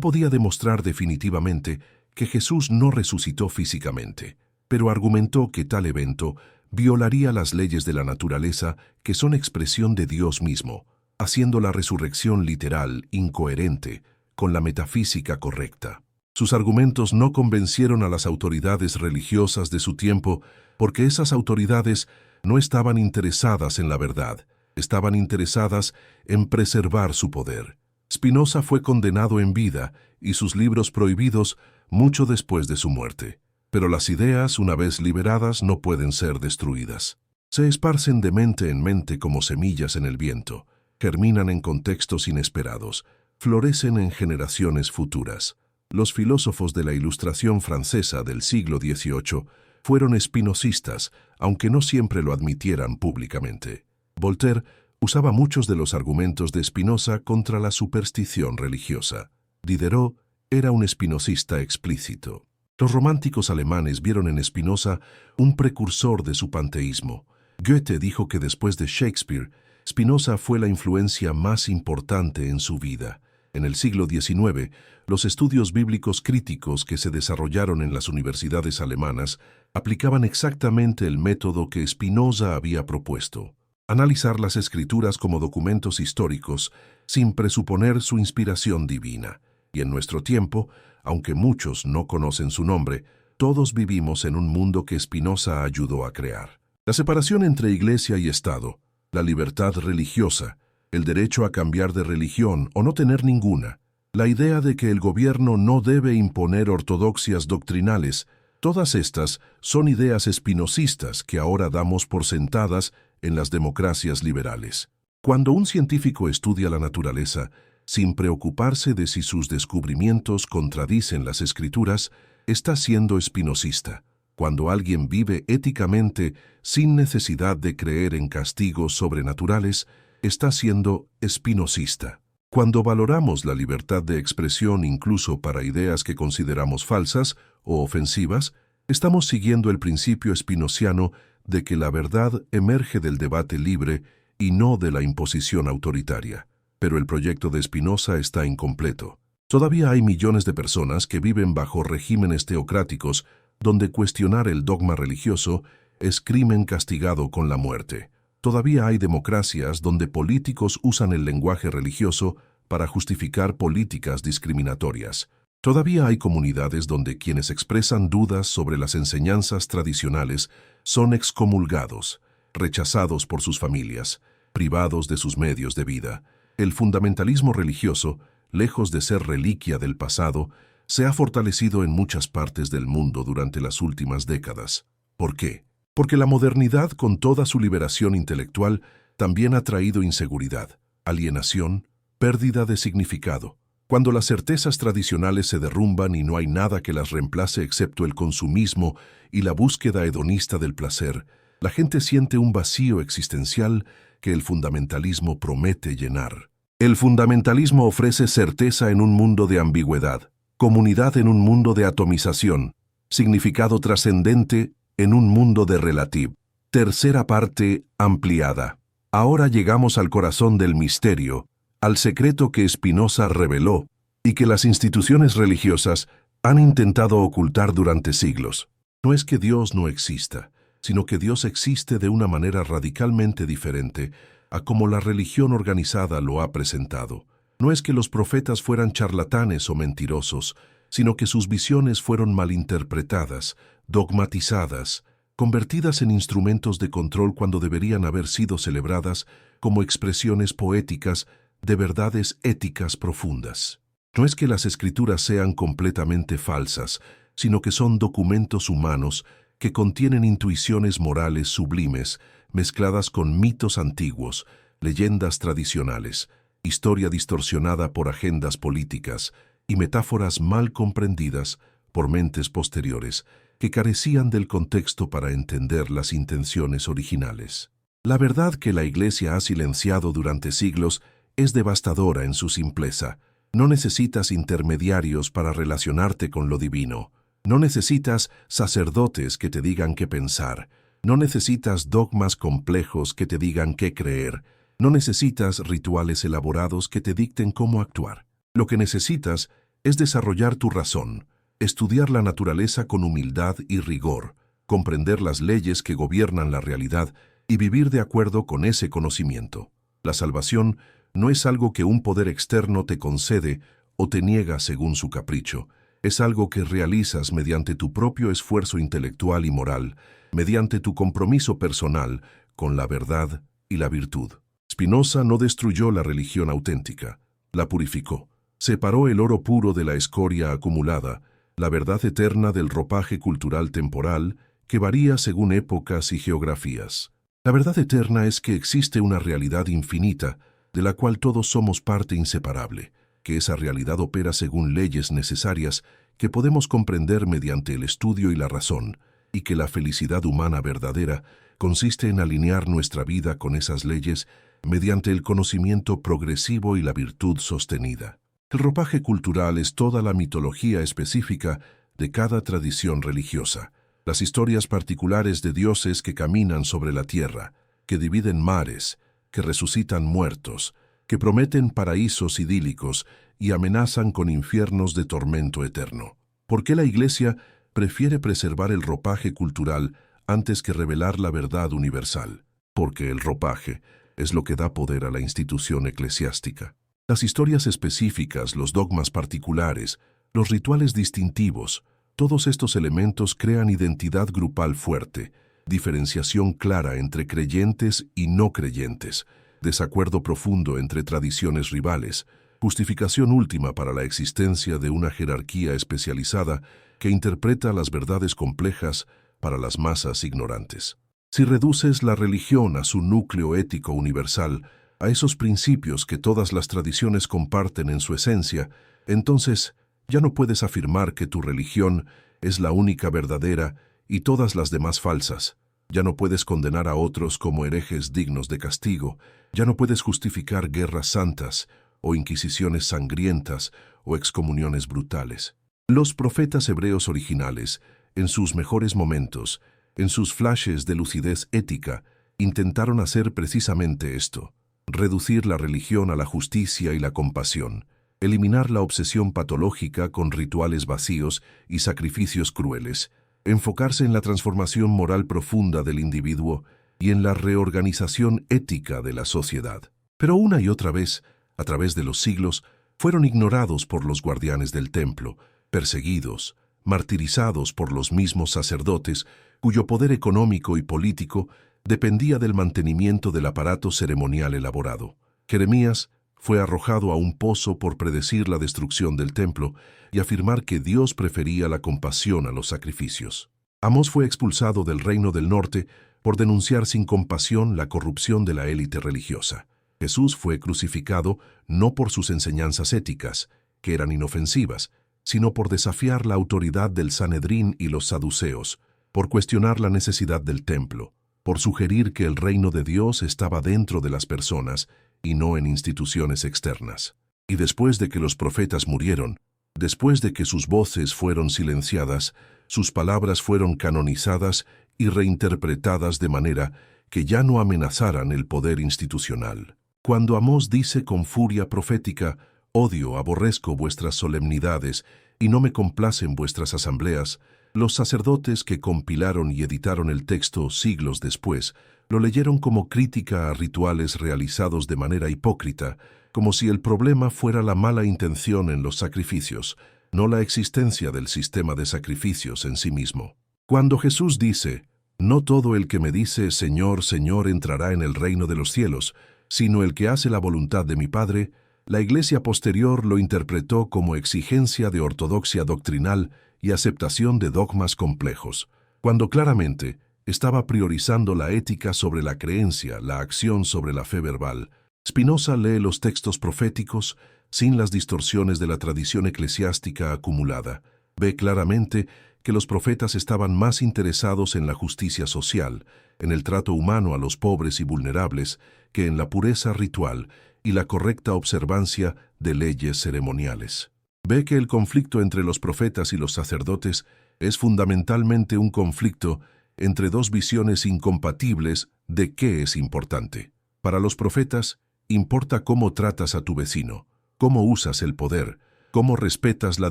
podía demostrar definitivamente que Jesús no resucitó físicamente, pero argumentó que tal evento violaría las leyes de la naturaleza que son expresión de Dios mismo, haciendo la resurrección literal incoherente con la metafísica correcta. Sus argumentos no convencieron a las autoridades religiosas de su tiempo porque esas autoridades no estaban interesadas en la verdad, estaban interesadas en preservar su poder. Spinoza fue condenado en vida y sus libros prohibidos mucho después de su muerte. Pero las ideas, una vez liberadas, no pueden ser destruidas. Se esparcen de mente en mente como semillas en el viento, germinan en contextos inesperados, florecen en generaciones futuras. Los filósofos de la Ilustración francesa del siglo XVIII fueron espinosistas, aunque no siempre lo admitieran públicamente. Voltaire usaba muchos de los argumentos de Spinoza contra la superstición religiosa. Diderot era un espinosista explícito. Los románticos alemanes vieron en Spinoza un precursor de su panteísmo. Goethe dijo que después de Shakespeare, Spinoza fue la influencia más importante en su vida. En el siglo XIX, los estudios bíblicos críticos que se desarrollaron en las universidades alemanas aplicaban exactamente el método que Spinoza había propuesto: analizar las escrituras como documentos históricos sin presuponer su inspiración divina. Y en nuestro tiempo, aunque muchos no conocen su nombre, todos vivimos en un mundo que Spinoza ayudó a crear. La separación entre Iglesia y Estado, la libertad religiosa, el derecho a cambiar de religión o no tener ninguna, la idea de que el gobierno no debe imponer ortodoxias doctrinales, todas estas son ideas espinosistas que ahora damos por sentadas en las democracias liberales. Cuando un científico estudia la naturaleza, sin preocuparse de si sus descubrimientos contradicen las escrituras, está siendo espinosista. Cuando alguien vive éticamente sin necesidad de creer en castigos sobrenaturales, está siendo espinosista. Cuando valoramos la libertad de expresión incluso para ideas que consideramos falsas o ofensivas, estamos siguiendo el principio espinociano de que la verdad emerge del debate libre y no de la imposición autoritaria. Pero el proyecto de Spinoza está incompleto. Todavía hay millones de personas que viven bajo regímenes teocráticos donde cuestionar el dogma religioso es crimen castigado con la muerte. Todavía hay democracias donde políticos usan el lenguaje religioso para justificar políticas discriminatorias. Todavía hay comunidades donde quienes expresan dudas sobre las enseñanzas tradicionales son excomulgados, rechazados por sus familias, privados de sus medios de vida. El fundamentalismo religioso, lejos de ser reliquia del pasado, se ha fortalecido en muchas partes del mundo durante las últimas décadas. ¿Por qué? Porque la modernidad, con toda su liberación intelectual, también ha traído inseguridad, alienación, pérdida de significado. Cuando las certezas tradicionales se derrumban y no hay nada que las reemplace excepto el consumismo y la búsqueda hedonista del placer, la gente siente un vacío existencial que el fundamentalismo promete llenar. El fundamentalismo ofrece certeza en un mundo de ambigüedad, comunidad en un mundo de atomización, significado trascendente en un mundo de relativo. Tercera parte ampliada. Ahora llegamos al corazón del misterio, al secreto que Spinoza reveló y que las instituciones religiosas han intentado ocultar durante siglos. No es que Dios no exista, sino que Dios existe de una manera radicalmente diferente a como la religión organizada lo ha presentado. No es que los profetas fueran charlatanes o mentirosos, sino que sus visiones fueron malinterpretadas, dogmatizadas, convertidas en instrumentos de control cuando deberían haber sido celebradas como expresiones poéticas de verdades éticas profundas. No es que las escrituras sean completamente falsas, sino que son documentos humanos que contienen intuiciones morales sublimes, mezcladas con mitos antiguos, leyendas tradicionales, historia distorsionada por agendas políticas y metáforas mal comprendidas por mentes posteriores que carecían del contexto para entender las intenciones originales. La verdad que la Iglesia ha silenciado durante siglos es devastadora en su simpleza. No necesitas intermediarios para relacionarte con lo divino. No necesitas sacerdotes que te digan qué pensar. No necesitas dogmas complejos que te digan qué creer. No necesitas rituales elaborados que te dicten cómo actuar. Lo que necesitas es desarrollar tu razón, estudiar la naturaleza con humildad y rigor, comprender las leyes que gobiernan la realidad y vivir de acuerdo con ese conocimiento. La salvación no es algo que un poder externo te concede o te niega según su capricho. Es algo que realizas mediante tu propio esfuerzo intelectual y moral, mediante tu compromiso personal con la verdad y la virtud. Spinoza no destruyó la religión auténtica, la purificó. Separó el oro puro de la escoria acumulada, la verdad eterna del ropaje cultural temporal que varía según épocas y geografías. La verdad eterna es que existe una realidad infinita de la cual todos somos parte inseparable, que esa realidad opera según leyes necesarias que podemos comprender mediante el estudio y la razón, y que la felicidad humana verdadera consiste en alinear nuestra vida con esas leyes mediante el conocimiento progresivo y la virtud sostenida. El ropaje cultural es toda la mitología específica de cada tradición religiosa, las historias particulares de dioses que caminan sobre la tierra, que dividen mares, que resucitan muertos, que prometen paraísos idílicos y amenazan con infiernos de tormento eterno. ¿Por qué la Iglesia prefiere preservar el ropaje cultural antes que revelar la verdad universal? Porque el ropaje es lo que da poder a la institución eclesiástica. Las historias específicas, los dogmas particulares, los rituales distintivos, todos estos elementos crean identidad grupal fuerte, diferenciación clara entre creyentes y no creyentes, desacuerdo profundo entre tradiciones rivales, justificación última para la existencia de una jerarquía especializada que interpreta las verdades complejas para las masas ignorantes. Si reduces la religión a su núcleo ético universal, a esos principios que todas las tradiciones comparten en su esencia, entonces ya no puedes afirmar que tu religión es la única verdadera y todas las demás falsas. Ya no puedes condenar a otros como herejes dignos de castigo. Ya no puedes justificar guerras santas o inquisiciones sangrientas o excomuniones brutales. Los profetas hebreos originales, en sus mejores momentos, en sus flashes de lucidez ética, intentaron hacer precisamente esto: reducir la religión a la justicia y la compasión, eliminar la obsesión patológica con rituales vacíos y sacrificios crueles, enfocarse en la transformación moral profunda del individuo y en la reorganización ética de la sociedad. Pero una y otra vez, a través de los siglos, fueron ignorados por los guardianes del templo, perseguidos, martirizados por los mismos sacerdotes, cuyo poder económico y político dependía del mantenimiento del aparato ceremonial elaborado. Jeremías fue arrojado a un pozo por predecir la destrucción del templo y afirmar que Dios prefería la compasión a los sacrificios. Amós fue expulsado del reino del norte por denunciar sin compasión la corrupción de la élite religiosa. Jesús fue crucificado no por sus enseñanzas éticas, que eran inofensivas, sino por desafiar la autoridad del Sanedrín y los saduceos, por cuestionar la necesidad del templo, por sugerir que el reino de Dios estaba dentro de las personas y no en instituciones externas. Y después de que los profetas murieron, después de que sus voces fueron silenciadas, sus palabras fueron canonizadas y reinterpretadas de manera que ya no amenazaran el poder institucional. Cuando Amós dice con furia profética: «Odio, aborrezco vuestras solemnidades y no me complacen vuestras asambleas», los sacerdotes que compilaron y editaron el texto siglos después lo leyeron como crítica a rituales realizados de manera hipócrita, como si el problema fuera la mala intención en los sacrificios, no la existencia del sistema de sacrificios en sí mismo. Cuando Jesús dice: «No todo el que me dice Señor, Señor entrará en el reino de los cielos, sino el que hace la voluntad de mi Padre», la Iglesia posterior lo interpretó como exigencia de ortodoxia doctrinal y aceptación de dogmas complejos, cuando claramente estaba priorizando la ética sobre la creencia, la acción sobre la fe verbal. Spinoza lee los textos proféticos sin las distorsiones de la tradición eclesiástica acumulada. Ve claramente que los profetas estaban más interesados en la justicia social, en el trato humano a los pobres y vulnerables, que en la pureza ritual y la correcta observancia de leyes ceremoniales. Ve que el conflicto entre los profetas y los sacerdotes es fundamentalmente un conflicto entre dos visiones incompatibles de qué es importante. Para los profetas, importa cómo tratas a tu vecino, cómo usas el poder, cómo respetas la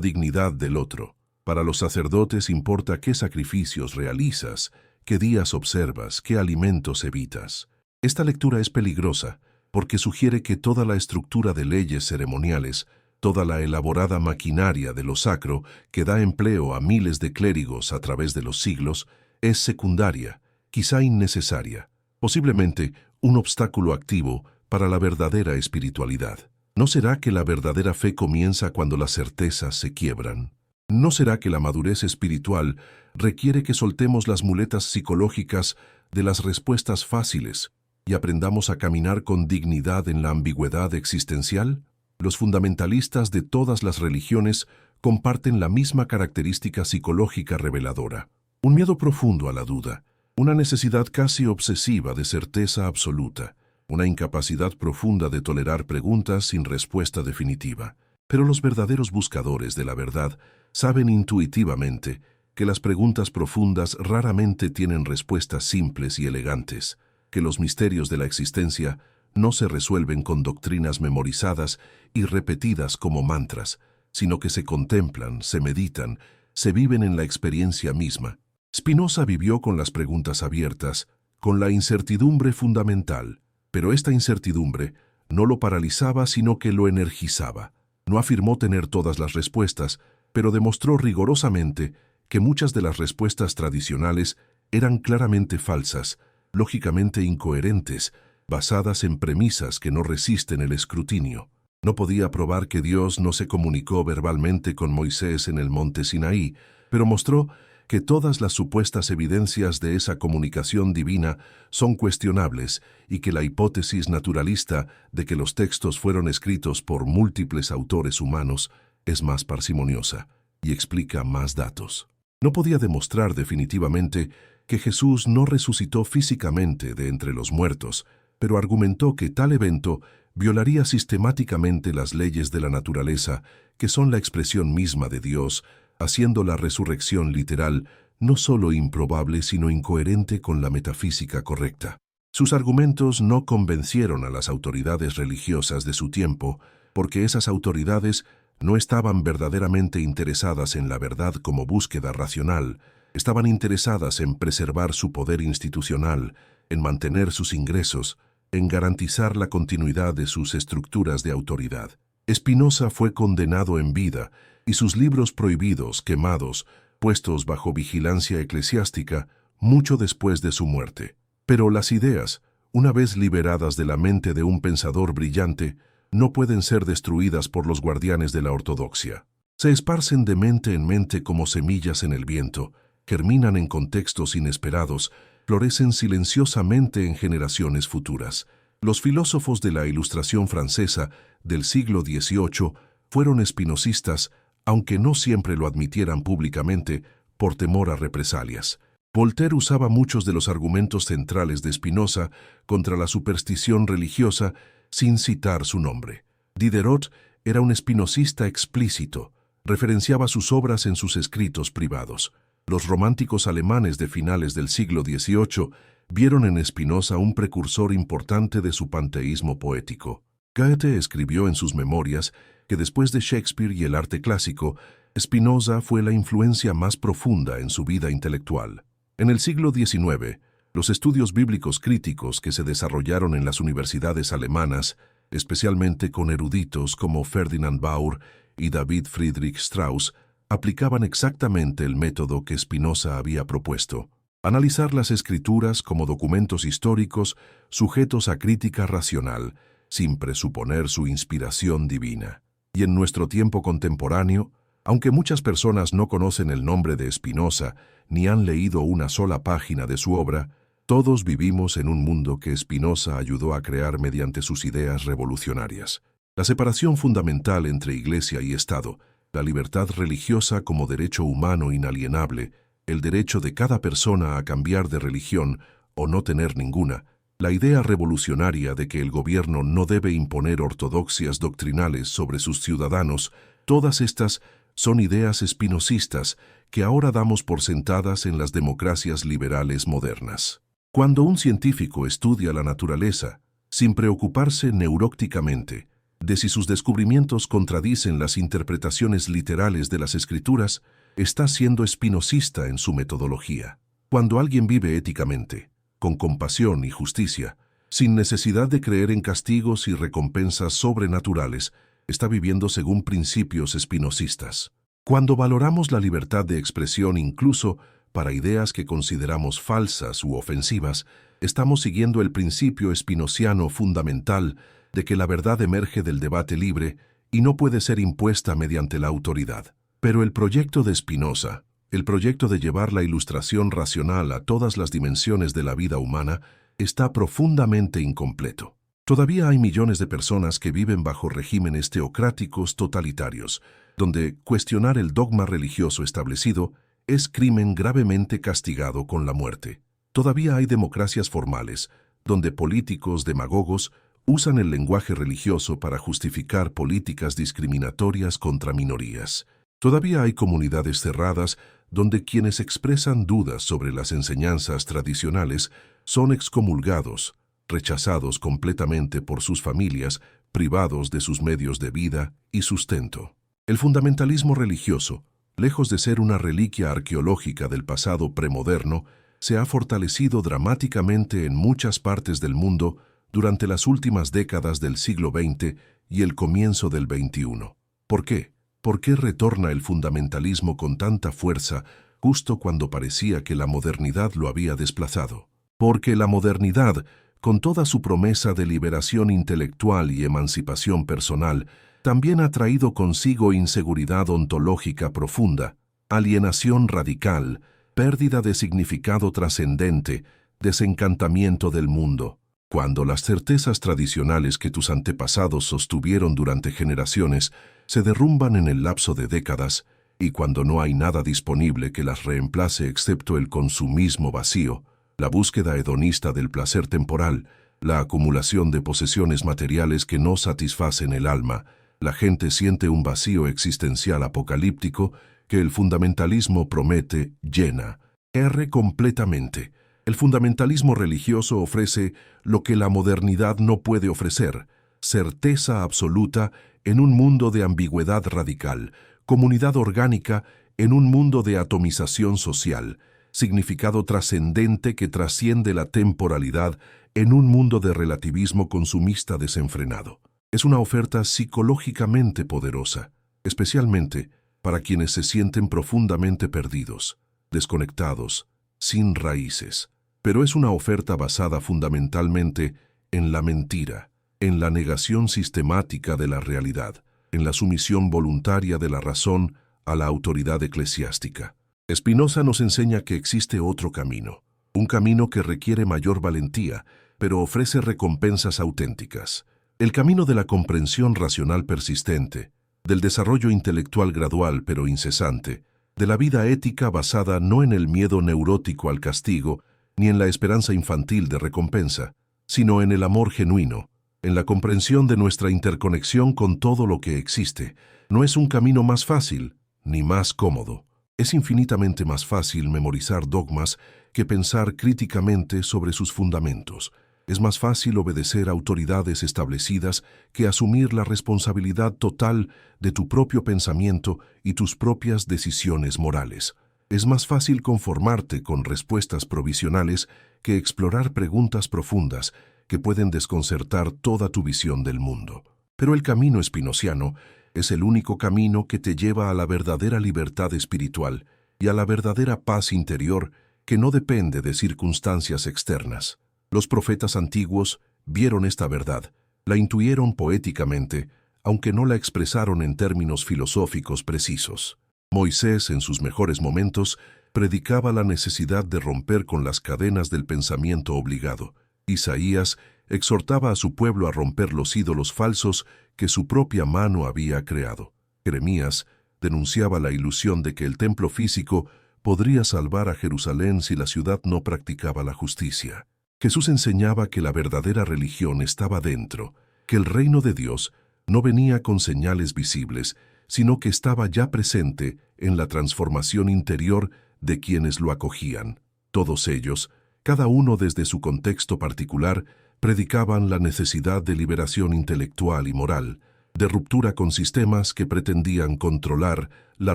dignidad del otro. Para los sacerdotes importa qué sacrificios realizas, qué días observas, qué alimentos evitas. Esta lectura es peligrosa porque sugiere que toda la estructura de leyes ceremoniales, toda la elaborada maquinaria de lo sacro que da empleo a miles de clérigos a través de los siglos, es secundaria, quizá innecesaria, posiblemente un obstáculo activo para la verdadera espiritualidad. ¿No será que la verdadera fe comienza cuando las certezas se quiebran? ¿No será que la madurez espiritual requiere que soltemos las muletas psicológicas de las respuestas fáciles y aprendamos a caminar con dignidad en la ambigüedad existencial? Los fundamentalistas de todas las religiones comparten la misma característica psicológica reveladora: un miedo profundo a la duda, una necesidad casi obsesiva de certeza absoluta, una incapacidad profunda de tolerar preguntas sin respuesta definitiva. Pero los verdaderos buscadores de la verdad saben intuitivamente que las preguntas profundas raramente tienen respuestas simples y elegantes, que los misterios de la existencia no se resuelven con doctrinas memorizadas y repetidas como mantras, sino que se contemplan, se meditan, se viven en la experiencia misma. Spinoza vivió con las preguntas abiertas, con la incertidumbre fundamental, pero esta incertidumbre no lo paralizaba sino que lo energizaba. No afirmó tener todas las respuestas, pero demostró rigorosamente que muchas de las respuestas tradicionales eran claramente falsas, lógicamente incoherentes, basadas en premisas que no resisten el escrutinio. No podía probar que Dios no se comunicó verbalmente con Moisés en el monte Sinaí, pero mostró que todas las supuestas evidencias de esa comunicación divina son cuestionables y que la hipótesis naturalista de que los textos fueron escritos por múltiples autores humanos es más parsimoniosa y explica más datos. No podía demostrar definitivamente que Jesús no resucitó físicamente de entre los muertos, pero argumentó que tal evento violaría sistemáticamente las leyes de la naturaleza, que son la expresión misma de Dios, haciendo la resurrección literal no solo improbable, sino incoherente con la metafísica correcta. Sus argumentos no convencieron a las autoridades religiosas de su tiempo, porque esas autoridades no estaban verdaderamente interesadas en la verdad como búsqueda racional, estaban interesadas en preservar su poder institucional, en mantener sus ingresos, en garantizar la continuidad de sus estructuras de autoridad. Spinoza fue condenado en vida y sus libros prohibidos, quemados, puestos bajo vigilancia eclesiástica mucho después de su muerte. Pero las ideas, una vez liberadas de la mente de un pensador brillante, no pueden ser destruidas por los guardianes de la ortodoxia. Se esparcen de mente en mente como semillas en el viento, germinan en contextos inesperados, florecen silenciosamente en generaciones futuras. Los filósofos de la Ilustración francesa del siglo XVIII fueron espinosistas, aunque no siempre lo admitieran públicamente por temor a represalias. Voltaire usaba muchos de los argumentos centrales de Spinoza contra la superstición religiosa sin citar su nombre. Diderot era un espinosista explícito, referenciaba sus obras en sus escritos privados. Los románticos alemanes de finales del siglo XVIII vieron en Spinoza un precursor importante de su panteísmo poético. Goethe escribió en sus memorias que después de Shakespeare y el arte clásico, Spinoza fue la influencia más profunda en su vida intelectual. En el siglo XIX, los estudios bíblicos críticos que se desarrollaron en las universidades alemanas, especialmente con eruditos como Ferdinand Baur y David Friedrich Strauss, aplicaban exactamente el método que Spinoza había propuesto: analizar las escrituras como documentos históricos sujetos a crítica racional, sin presuponer su inspiración divina. Y en nuestro tiempo contemporáneo, aunque muchas personas no conocen el nombre de Spinoza ni han leído una sola página de su obra, todos vivimos en un mundo que Spinoza ayudó a crear mediante sus ideas revolucionarias. La separación fundamental entre Iglesia y Estado, la libertad religiosa como derecho humano inalienable, el derecho de cada persona a cambiar de religión o no tener ninguna, La idea revolucionaria de que el gobierno no debe imponer ortodoxias doctrinales sobre sus ciudadanos, todas estas son ideas espinosistas que ahora damos por sentadas en las democracias liberales modernas. Cuando un científico estudia la naturaleza, sin preocuparse neuróticamente de si sus descubrimientos contradicen las interpretaciones literales de las escrituras, está siendo espinosista en su metodología. Cuando alguien vive éticamente, con compasión y justicia, sin necesidad de creer en castigos y recompensas sobrenaturales, está viviendo según principios espinosistas. Cuando valoramos la libertad de expresión incluso para ideas que consideramos falsas u ofensivas, estamos siguiendo el principio espinosiano fundamental de que la verdad emerge del debate libre y no puede ser impuesta mediante la autoridad. Pero el proyecto de Spinoza, el proyecto de llevar la ilustración racional a todas las dimensiones de la vida humana, está profundamente incompleto. Todavía hay millones de personas que viven bajo regímenes teocráticos totalitarios, donde cuestionar el dogma religioso establecido es crimen gravemente castigado con la muerte. Todavía hay democracias formales, donde políticos demagogos usan el lenguaje religioso para justificar políticas discriminatorias contra minorías. Todavía hay comunidades cerradas donde quienes expresan dudas sobre las enseñanzas tradicionales son excomulgados, rechazados completamente por sus familias, privados de sus medios de vida y sustento. El fundamentalismo religioso, lejos de ser una reliquia arqueológica del pasado premoderno, se ha fortalecido dramáticamente en muchas partes del mundo durante las últimas décadas del siglo XX y el comienzo del XXI. ¿Por qué? ¿Por qué retorna el fundamentalismo con tanta fuerza justo cuando parecía que la modernidad lo había desplazado? Porque la modernidad, con toda su promesa de liberación intelectual y emancipación personal, también ha traído consigo inseguridad ontológica profunda, alienación radical, pérdida de significado trascendente, desencantamiento del mundo. Cuando las certezas tradicionales que tus antepasados sostuvieron durante generaciones se derrumban en el lapso de décadas, y cuando no hay nada disponible que las reemplace excepto el consumismo vacío, la búsqueda hedonista del placer temporal, la acumulación de posesiones materiales que no satisfacen el alma, la gente siente un vacío existencial apocalíptico que el fundamentalismo promete llena. Erre completamente. El fundamentalismo religioso ofrece lo que la modernidad no puede ofrecer: certeza absoluta en un mundo de ambigüedad radical, comunidad orgánica en un mundo de atomización social, significado trascendente que trasciende la temporalidad en un mundo de relativismo consumista desenfrenado. Es una oferta psicológicamente poderosa, especialmente para quienes se sienten profundamente perdidos, desconectados, sin raíces. Pero es una oferta basada fundamentalmente en la mentira, en la negación sistemática de la realidad, en la sumisión voluntaria de la razón a la autoridad eclesiástica. Spinoza nos enseña que existe otro camino, un camino que requiere mayor valentía, pero ofrece recompensas auténticas. El camino de la comprensión racional persistente, del desarrollo intelectual gradual pero incesante, de la vida ética basada no en el miedo neurótico al castigo, ni en la esperanza infantil de recompensa, sino en el amor genuino, en la comprensión de nuestra interconexión con todo lo que existe. No es un camino más fácil, ni más cómodo. Es infinitamente más fácil memorizar dogmas que pensar críticamente sobre sus fundamentos. Es más fácil obedecer a autoridades establecidas que asumir la responsabilidad total de tu propio pensamiento y tus propias decisiones morales. Es más fácil conformarte con respuestas provisionales que explorar preguntas profundas que pueden desconcertar toda tu visión del mundo. Pero el camino spinoziano es el único camino que te lleva a la verdadera libertad espiritual y a la verdadera paz interior que no depende de circunstancias externas. Los profetas antiguos vieron esta verdad, la intuyeron poéticamente, aunque no la expresaron en términos filosóficos precisos. Moisés, en sus mejores momentos, predicaba la necesidad de romper con las cadenas del pensamiento obligado. Isaías exhortaba a su pueblo a romper los ídolos falsos que su propia mano había creado. Jeremías denunciaba la ilusión de que el templo físico podría salvar a Jerusalén si la ciudad no practicaba la justicia. Jesús enseñaba que la verdadera religión estaba dentro, que el reino de Dios no venía con señales visibles, sino que estaba ya presente en la transformación interior de quienes lo acogían. Todos ellos, cada uno desde su contexto particular, predicaban la necesidad de liberación intelectual y moral, de ruptura con sistemas que pretendían controlar la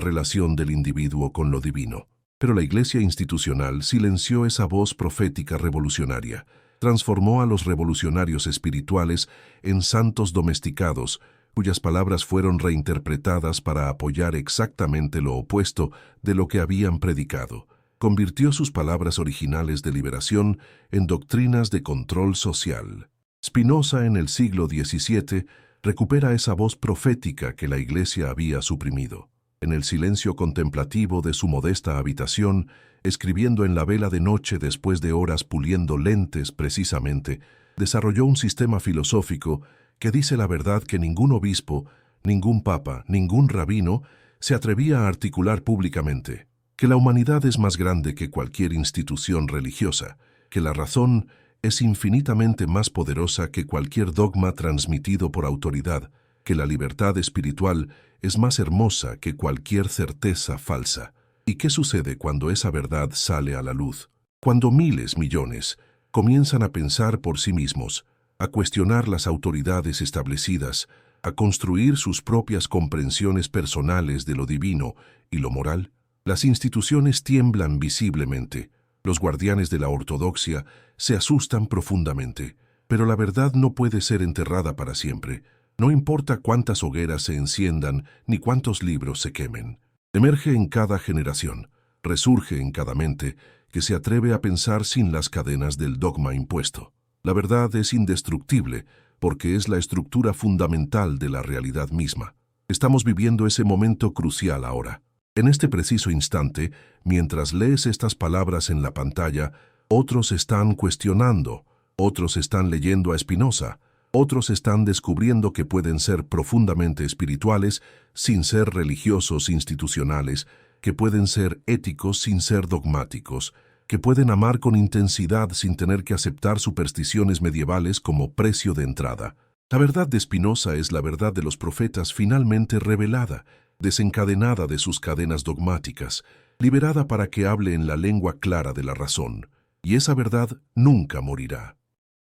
relación del individuo con lo divino. Pero la Iglesia institucional silenció esa voz profética revolucionaria, transformó a los revolucionarios espirituales en santos domesticados, cuyas palabras fueron reinterpretadas para apoyar exactamente lo opuesto de lo que habían predicado. Convirtió sus palabras originales de liberación en doctrinas de control social. Spinoza, en el siglo XVII, recupera esa voz profética que la Iglesia había suprimido. En el silencio contemplativo de su modesta habitación, escribiendo en la vela de noche después de horas puliendo lentes precisamente, desarrolló un sistema filosófico que dice la verdad que ningún obispo, ningún papa, ningún rabino se atrevía a articular públicamente, que la humanidad es más grande que cualquier institución religiosa, que la razón es infinitamente más poderosa que cualquier dogma transmitido por autoridad, que la libertad espiritual es más hermosa que cualquier certeza falsa. ¿Y qué sucede cuando esa verdad sale a la luz? Cuando miles, millones, comienzan a pensar por sí mismos, a cuestionar las autoridades establecidas, a construir sus propias comprensiones personales de lo divino y lo moral, las instituciones tiemblan visiblemente. Los guardianes de la ortodoxia se asustan profundamente, pero la verdad no puede ser enterrada para siempre. No importa cuántas hogueras se enciendan ni cuántos libros se quemen. Emerge en cada generación, resurge en cada mente que se atreve a pensar sin las cadenas del dogma impuesto. La verdad es indestructible porque es la estructura fundamental de la realidad misma. Estamos viviendo ese momento crucial ahora. En este preciso instante, mientras lees estas palabras en la pantalla, otros están cuestionando, otros están leyendo a Spinoza, otros están descubriendo que pueden ser profundamente espirituales sin ser religiosos institucionales, que pueden ser éticos sin ser dogmáticos, que pueden amar con intensidad sin tener que aceptar supersticiones medievales como precio de entrada. La verdad de Spinoza es la verdad de los profetas finalmente revelada, desencadenada de sus cadenas dogmáticas, liberada para que hable en la lengua clara de la razón. Y esa verdad nunca morirá.